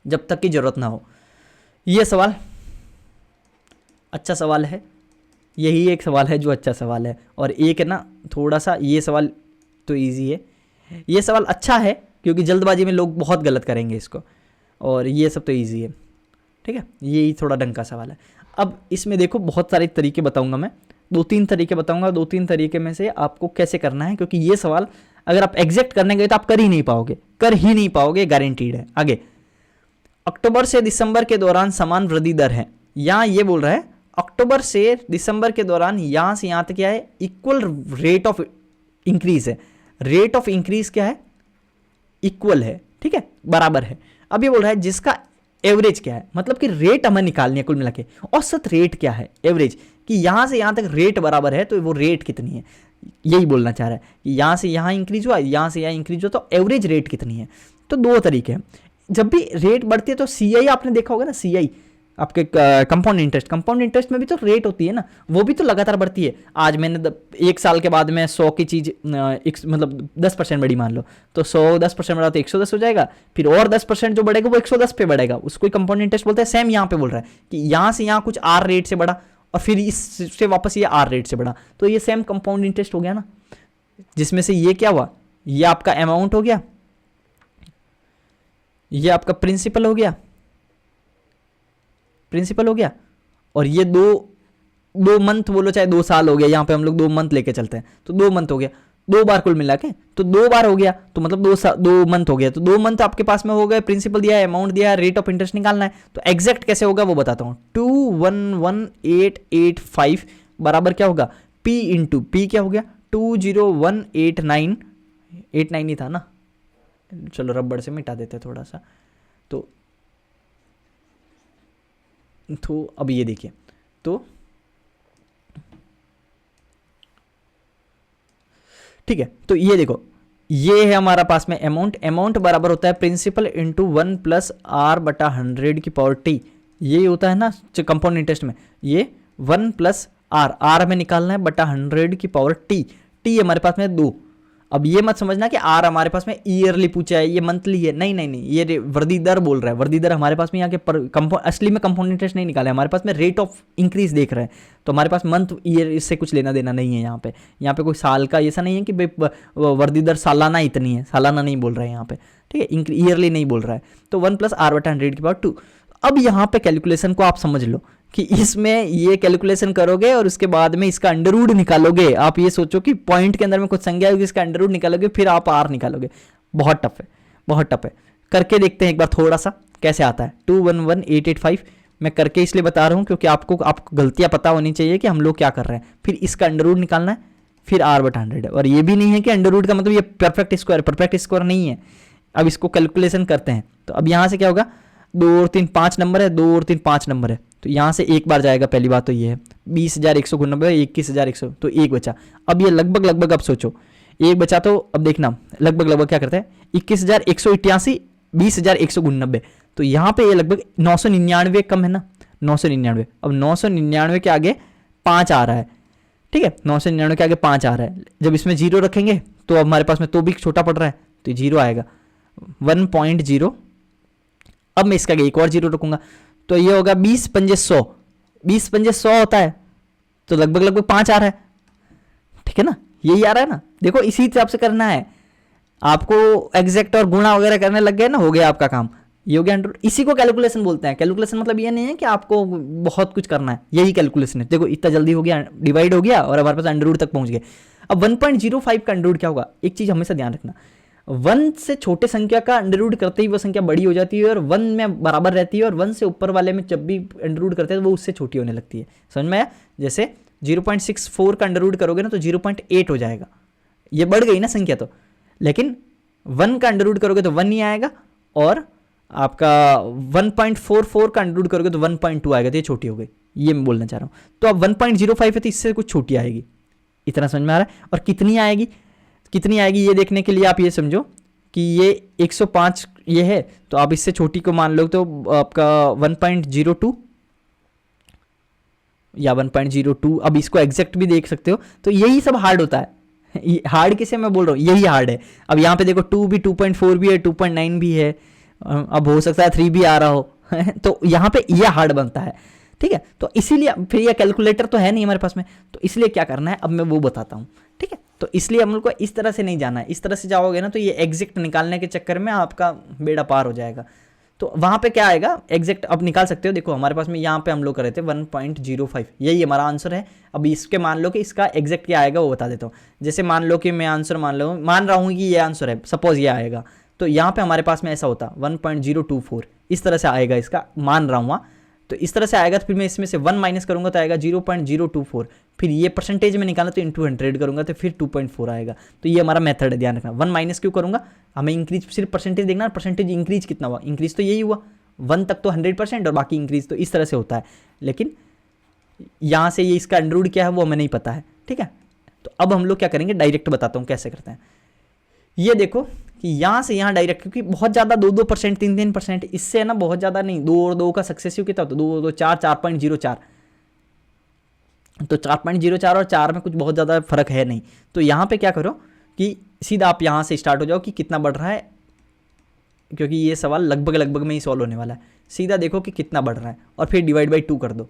जब तक की ज़रूरत ना हो। ये सवाल अच्छा सवाल है, यही एक सवाल है जो अच्छा सवाल है। और एक है ना थोड़ा सा, ये सवाल तो इजी है, ये सवाल अच्छा है क्योंकि जल्दबाजी में लोग बहुत गलत करेंगे इसको, और ये सब तो इजी है, ठीक है। यही थोड़ा ढंग का सवाल है। अब इसमें देखो बहुत सारे तरीके बताऊंगा मैं, 2-3 तरीके बताऊंगा, 2-3 तरीके में से आपको कैसे करना है, क्योंकि ये सवाल अगर आप एग्जैक्ट करने गए तो आप कर ही नहीं पाओगे, गारंटीड है। आगे, अक्टूबर से दिसंबर के दौरान समान वृद्धि दर है। यहाँ ये बोल रहा है अक्टूबर से दिसंबर के दौरान यहाँ से यहाँ तक क्या है, इक्वल रेट ऑफ इंक्रीज है। रेट ऑफ इंक्रीज क्या है, इक्वल है, ठीक है, बराबर है। अब ये बोल रहा है जिसका एवरेज क्या है, मतलब कि रेट हमें निकालनी है कुल मिला के, औसत रेट क्या है, एवरेज, कि यहां से यहां तक रेट बराबर है तो वो रेट कितनी है, यही बोलना चाह रहा है कि यहां से यहां इंक्रीज हुआ, यहां से यहां इंक्रीज हुआ, तो एवरेज रेट कितनी है। तो 2 तरीके हैं, जब भी रेट बढ़ती है तो सीआई आपने देखा होगा ना, सीआई आपके कंपाउंड इंटरेस्ट में भी तो रेट होती है ना, वो भी तो लगातार बढ़ती है। आज मैंने 1 साल के बाद में 100 की चीज़ मतलब 10% बढ़ी मान लो, तो 100 10% बढ़ा तो 110 हो जाएगा, फिर और 10% जो बढ़ेगा वो 110 पे बढ़ेगा, उसको कंपाउंड इंटरेस्ट बोलते हैं। सेम यहाँ पे बोल रहा है कि यहाँ से यहाँ कुछ आर रेट से बढ़ा और फिर इससे वापस ये आर रेट से बढ़ा, तो ये सेम कंपाउंड इंटरेस्ट हो गया ना, जिसमें से ये क्या हुआ, ये आपका अमाउंट हो गया, ये आपका प्रिंसिपल हो गया, और ये दो मंथ बोलो चाहे 2 साल हो गया, यहाँ पे हम लोग 2 मंथ लेके चलते हैं तो 2 मंथ हो गया, 2 बार कुल मिला के तो 2 बार हो गया, तो मतलब 2 मंथ हो गया, तो 2 मंथ आपके पास में हो गए, प्रिंसिपल दिया है, अमाउंट दिया है, रेट ऑफ इंटरेस्ट निकालना है। तो एग्जैक्ट कैसे होगा वो बताता हूँ। 211,885 बराबर क्या होगा, P इंटू P क्या हो गया 20189 ही था ना, चलो रबड़ से मिटा देते थोड़ा सा, तो अब ये देखिए, तो ठीक है, तो ये देखो ये है हमारा पास में अमाउंट बराबर होता है प्रिंसिपल इंटू 1 प्लस आर बटा 100 की पावर टी, ये होता है ना कंपाउंड इंटरेस्ट में, ये 1 प्लस आर हमें निकालना है बटा 100 की पावर टी हमारे पास में 2। अब ये मत समझना कि आर हमारे पास में ईयरली पूछा है, ये मंथली है, नहीं, ये वृद्धि दर बोल रहा है। वृद्धि दर हमारे पास में यहाँ के असली में कंपाउंड इंटरेस्ट नहीं निकाला है, हमारे पास में रेट ऑफ इंक्रीज देख रहे हैं, तो हमारे पास मंथ ईयर इससे कुछ लेना देना नहीं है। यहाँ पे कोई साल का ऐसा नहीं है कि भाई वृद्धि दर सालाना इतनी है, सालाना नहीं बोल रहा है यहाँ पे, ठीक है, ईयरली नहीं बोल रहा है। तो 1 प्लस आर बटा 100 की पावर 2। अब यहाँ पे कैलकुलेशन को आप समझ लो कि इसमें ये कैलकुलेशन करोगे और उसके बाद में इसका अंडर रूट निकालोगे। आप ये सोचो कि पॉइंट के अंदर में कुछ संख्या होगी, इसका अंडर रूट निकालोगे, फिर आप आर निकालोगे। बहुत टफ है, करके देखते हैं एक बार थोड़ा सा कैसे आता है। 211,885 मैं करके इसलिए बता रहा हूँ क्योंकि आपको गलतियां पता होनी चाहिए कि हम लोग क्या कर रहे हैं। फिर इसका अंडर रूट निकालना है, फिर आर बटा 100 है, और ये भी नहीं है कि अंडर रूट का मतलब ये परफेक्ट स्क्वायर नहीं है। अब इसको कैलकुलेशन करते हैं, तो अब यहाँ से क्या होगा, 2 और 3 5 नंबर है, 2 और 3 5 नंबर है, तो यहाँ से एक बार जाएगा। पहली बात तो ये है 20,190 21,100, तो एक बचा। अब ये लगभग अब सोचो एक बचा, तो अब देखना लगभग क्या करते हैं, 21,188 20,190, तो यहाँ पे ये लगभग 999 कम है ना, 999। अब 999 के आगे 5 आ रहा है, ठीक है, 999 के आगे 5 आ रहा है। जब इसमें 0 रखेंगे तो अब हमारे पास में तो भी छोटा पड़ रहा है, तो 0 आएगा 1.0। अब मैं इसका एक और 0 रखूंगा, तो ये होगा 20 पंजे 100, 20 पंजे 100 होता है, तो लगभग 5 आ रहा है, ठीक है ना, यही आ रहा है ना। देखो इसी हिसाब से करना है आपको, एग्जैक्ट और गुणा वगैरह करने लग गए ना, हो गया आपका काम, ये हो गया अंडर। इसी को कैलकुलेशन बोलते हैं। कैलकुलेशन मतलब ये नहीं है कि आपको बहुत कुछ करना है, यही कैलकुलेशन है। देखो इतना जल्दी हो गया, डिवाइड हो गया और हमारे पास अंडर रूट तक पहुंच गए। अब 1.05 का अंडर रूट क्या होगा, एक चीज हमेशा ध्यान रखना, 1 से छोटे संख्या का अंडर रूट करते ही वो संख्या बड़ी हो जाती है और 1 में बराबर रहती है, और 1 से ऊपर वाले में जब भी अंडर रूट करते हैं तो वो उससे छोटी होने लगती है। समझ में आया? जैसे 0.64 का अंडर रूट करोगे ना तो 0.8 हो जाएगा, ये बढ़ गई ना संख्या तो। लेकिन 1 का अंडर रूट करोगे तो 1 नहीं आएगा, और आपका 1.44 का अंडर रूट करोगे तो 1.2 आएगा, तो ये छोटी हो गई, ये मैं बोलना चाह रहा हूँ। तो अब 1.05 है तो इससे कुछ छोटी आएगी, इतना समझ में आ रहा है? और कितनी आएगी ये देखने के लिए आप ये समझो कि ये 105 ये है, तो आप इससे छोटी को मान लो तो आपका 1.02 या 1.02। अब इसको एग्जैक्ट भी देख सकते हो, तो यही सब हार्ड होता है। हार्ड किसे मैं बोल रहा हूँ, यही हार्ड है। अब यहाँ पे देखो 2 भी 2.4 भी है, 2.9 भी है, अब हो सकता है 3 भी आ रहा हो तो यहाँ पे ये हार्ड बनता है, ठीक है। तो इसीलिए फिर ये कैलकुलेटर तो है नहीं हमारे पास में, तो इसलिए क्या करना है अब मैं वो बताता हूँ, ठीक है। तो इसलिए हम लोग को इस तरह से नहीं जाना है, इस तरह से जाओगे ना तो ये एग्जैक्ट निकालने के चक्कर में आपका बेड़ा पार हो जाएगा। तो वहाँ पे क्या आएगा एग्जैक्ट अब निकाल सकते हो। देखो हमारे पास में यहाँ पे हम लोग कर रहे थे 1.05, यही हमारा आंसर है। अब इसके मान लो कि इसका एग्जैक्ट क्या आएगा वो बता देता हूँ। जैसे मान लो कि मैं आंसर मान रहा हूँ कि ये आंसर है, सपोज ये आएगा, तो यहाँ पे हमारे पास में ऐसा होता 1.024, इस तरह से आएगा, इसका मान रहा हूँ। तो इस तरह से आएगा, तो फिर मैं इसमें से 1 माइनस करूंगा तो आएगा 0.024, फिर ये परसेंटेज में निकाला तो इंटू 100 करूंगा तो फिर 2.4 आएगा। तो ये हमारा मेथड है, ध्यान रखना। 1 माइनस क्यों करूंगा, हमें इंक्रीज सिर्फ परसेंटेज देखना, परसेंटेज इंक्रीज कितना हुआ, इंक्रीज तो यही हुआ 1 तक तो 100% और बाकी इंक्रीज, तो इस तरह से होता है। लेकिन यहाँ से ये इसका अंडरवुड क्या है वो हमें नहीं पता है, ठीक है। तो अब हम लोग क्या करेंगे, डायरेक्ट बताता हूँ कैसे करते हैं। ये देखो कि यहाँ से यहाँ डायरेक्ट, क्योंकि बहुत ज़्यादा 2-2%, 3-3%, इससे है ना बहुत ज़्यादा नहीं, 2 और 2 का सक्सेसिव कितना होता है, 2 2 4, 4.04, तो 4.04 और 4 में कुछ बहुत ज़्यादा फर्क है नहीं। तो यहाँ पे क्या करो कि सीधा आप यहाँ से स्टार्ट हो जाओ कि कितना बढ़ रहा है, क्योंकि ये सवाल लगभग में ही सॉल्व होने वाला है। सीधा देखो कि कितना बढ़ रहा है और फिर डिवाइड बाई 2 कर दो,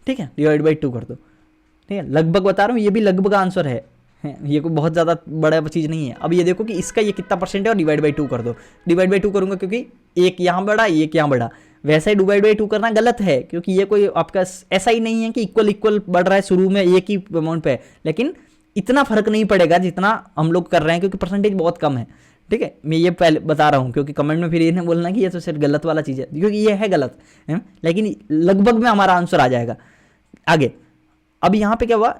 ठीक है, डिवाइड बाई 2 कर दो, ठीक है। लगभग बता रहा हूँ, ये भी लगभग आंसर है, ये कोई बहुत ज़्यादा बड़ा चीज़ नहीं है। अब ये देखो कि इसका ये कितना परसेंट है और डिवाइड बाई 2 कर दो। डिवाइड बाई 2 करूँगा क्योंकि एक यहाँ बढ़ा एक यहाँ बढ़ा, वैसा ही डिवाइड बाई 2 करना गलत है, क्योंकि ये कोई आपका ऐसा ही नहीं है कि इक्वल बढ़ रहा है, शुरू में एक ही अमाउंट पे है, लेकिन इतना फर्क नहीं पड़ेगा जितना हम लोग कर रहे हैं, क्योंकि परसेंटेज बहुत कम है, ठीक है। मैं ये पहले बता रहा हूँ, क्योंकि कमेंट में फिर ये नहीं बोलना कि ये तो सिर्फ गलत वाला चीज़ है, क्योंकि ये है गलत है, लेकिन लगभग में हमारा आंसर आ जाएगा आगे। अब यहाँ पे क्या हुआ,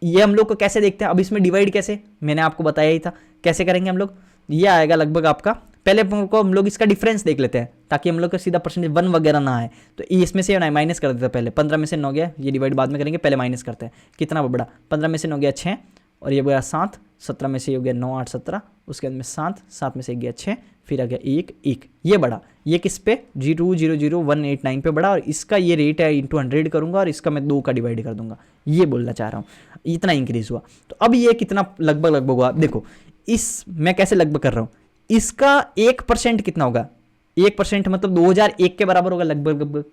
ये हम लोग को कैसे देखते हैं, अब इसमें डिवाइड कैसे, मैंने आपको बताया ही था कैसे करेंगे हम लोग। ये आएगा लगभग आपका, पहले को हम लोग इसका डिफरेंस देख लेते हैं ताकि हम लोग का सीधा परसेंटेज 1 वगैरह ना आए। तो इसमें से माइनस कर देते हैं पहले, 15 में से 9 गया, ये डिवाइड बाद में करेंगे, पहले माइनस करते हैं। कितना बड़ा, 15 में से 9 गया 6, और ये गया 7, 17 में से हो गया 9 8 17, उसके बाद में 7, 7 में से गया 6, फिर आ गया 1 1, ये बढ़ा, ये किस पे 0.00189 पे बढ़ा, और इसका ये रेट है इंटू 100 करूंगा और इसका मैं 2 का डिवाइड कर दूंगा, ये बोलना चाह रहा हूँ, इतना इंक्रीज हुआ। तो अब ये कितना लगभग हुआ, देखो इस मैं कैसे लगभग कर रहा हूँ, इसका 1% कितना होगा, 1% मतलब 2001 के बराबर होगा, लगभग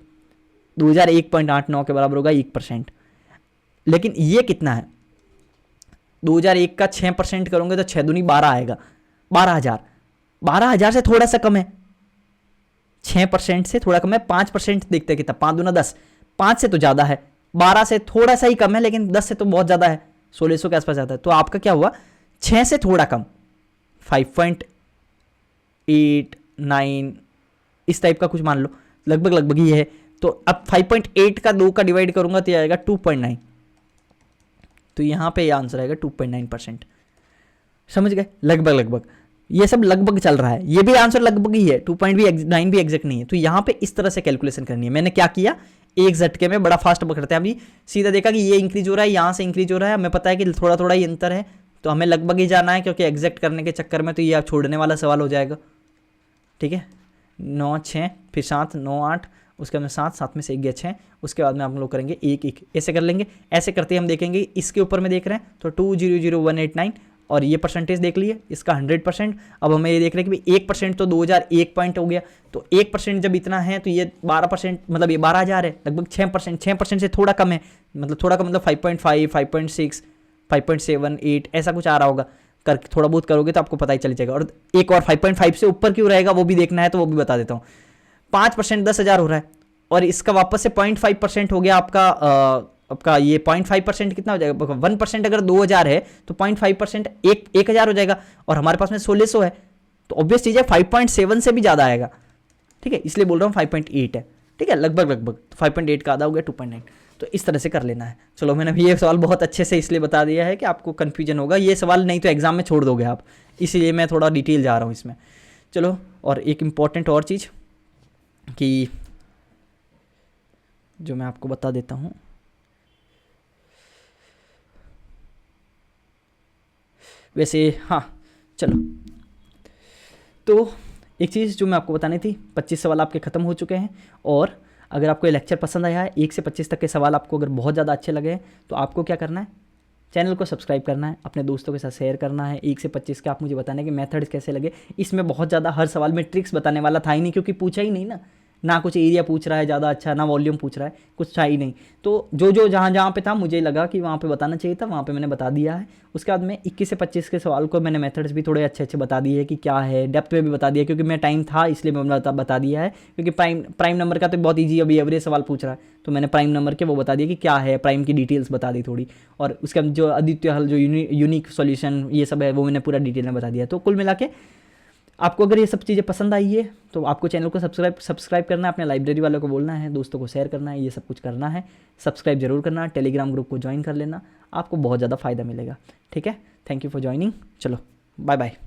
2001.89 के बराबर होगा 1%। लेकिन ये कितना है, 2001 का 6% करोगे तो 6 दूनी 12 आएगा, 12,000 से थोड़ा सा कम है, 6% से थोड़ा कम है, 5% देखते हैं कितना, 5 दूना 10, 5 से तो ज़्यादा है, 12 से थोड़ा सा ही कम है, लेकिन 10 से तो बहुत ज़्यादा है, 1600 के आसपास जाता है। तो आपका क्या हुआ, 6 से थोड़ा कम, 5.89 इस टाइप का कुछ मान लो, लगभग ही है। तो अब 5.8 का 2 का डिवाइड करूंगा तो ये आएगा 2.9, तो यहाँ पे ये आंसर आएगा 2.9%। समझ गए, लगभग ये सब लगभग चल रहा है, ये भी आंसर लगभग ही है, 2.9 भी एग्जैक्ट नहीं है। तो यहाँ पे इस तरह से कैलकुलेशन करनी है। मैंने क्या किया, एक झटके में बड़ा फास्ट पकड़ते हैं, अभी सीधा देखा कि ये इंक्रीज हो रहा है, यहाँ से इंक्रीज हो रहा है, हमें पता है कि थोड़ा ही अंतर है, तो हमें लगभग ही जाना है, क्योंकि एग्जैक्ट करने के चक्कर में तो ये आप छोड़ने वाला सवाल हो जाएगा, ठीक है। 9 6 फिर 7 9 8, उसके बाद में 7 में से 1 गया 6, उसके बाद में हम लोग करेंगे 1 1, ऐसे कर लेंगे। ऐसे करते हम देखेंगे इसके ऊपर में देख रहे हैं तो 2000189, और ये परसेंटेज देख लिए इसका 100%। अब हमें ये देख रहे हैं कि 1% तो 2001 पॉइंट हो गया, तो 1% जब इतना है तो ये 12%, मतलब ये 12,000 है, लगभग 6% से थोड़ा कम है, मतलब थोड़ा कम मतलब 5.5 5.6 5.7 8 ऐसा कुछ आ रहा होगा, कर थोड़ा बहुत करोगे तो आपको पता ही चल जाएगा। और एक और 5.5 से ऊपर क्यों रहेगा वो भी देखना है, तो वो भी बता देता हूँ। 5% 10,000 हो रहा है, और इसका वापस से 0.5% हो गया आपका ये 0.5% कितना हो जाएगा, 1% अगर 2,000 है तो 0.5% 1,000 हो जाएगा, और हमारे पास में 1600 है, तो ऑब्वियस चीज़ है 5.7 से भी ज़्यादा आएगा, ठीक है, इसलिए बोल रहा हूँ 5.8 है, ठीक है, लगभग तो 5.8 का आधा हो गया 2.9। तो इस तरह से कर लेना है। चलो मैंने अभी ये सवाल बहुत अच्छे से इसलिए बता दिया है कि आपको कन्फ्यूजन होगा, ये सवाल नहीं तो एग्जाम में छोड़ दोगे आप, इसीलिए मैं थोड़ा डिटेल जा रहा हूँ इसमें। चलो, और एक इम्पॉर्टेंट और चीज़ कि जो मैं आपको बता देता हूँ, वैसे हाँ चलो, तो एक चीज़ जो मैं आपको बतानी थी, 25 सवाल आपके ख़त्म हो चुके हैं। और अगर आपको ये लेक्चर पसंद आया है, 1 से 25 तक के सवाल आपको अगर बहुत ज़्यादा अच्छे लगे हैं, तो आपको क्या करना है, चैनल को सब्सक्राइब करना है, अपने दोस्तों के साथ शेयर करना है। 1 से 25 के आप मुझे बताने कि मेथड्स कैसे लगे। इसमें बहुत ज़्यादा हर सवाल में ट्रिक्स बताने वाला था ही नहीं, क्योंकि पूछा ही नहीं ना कुछ एरिया पूछ रहा है ज़्यादा अच्छा, ना वॉल्यूम पूछ रहा है, कुछ था ही नहीं। तो जो जहाँ पे था मुझे लगा कि वहाँ पे बताना चाहिए था, वहाँ पे मैंने बता दिया है। उसके बाद में 21 से 25 के सवाल को मैंने मेथड्स भी थोड़े अच्छे बता दिए कि क्या है, डेप्थ में भी बता दिया, क्योंकि मैं टाइम था इसलिए मैं बता दिया है। क्योंकि प्राइम नंबर का तो बहुत ईजी, अभी एवरेज सवाल पूछ रहा है, तो मैंने प्राइम नंबर के वो बता दिया कि क्या है, प्राइम की डिटेल्स बता दी थोड़ी। और उसके बाद जो आदित्य हल, जो यूनिक सॉल्यूशन ये सब है, वो मैंने पूरा डिटेल में बता दिया। तो कुल मिला के आपको अगर ये सब चीज़ें पसंद आई है तो आपको चैनल को सब्सक्राइब करना है, अपने लाइब्रेरी वालों को बोलना है, दोस्तों को शेयर करना है, ये सब कुछ करना है। सब्सक्राइब जरूर करना, टेलीग्राम ग्रुप को ज्वाइन कर लेना, आपको बहुत ज़्यादा फ़ायदा मिलेगा। ठीक है, थैंक यू फॉर ज्वाइनिंग। चलो बाय बाय।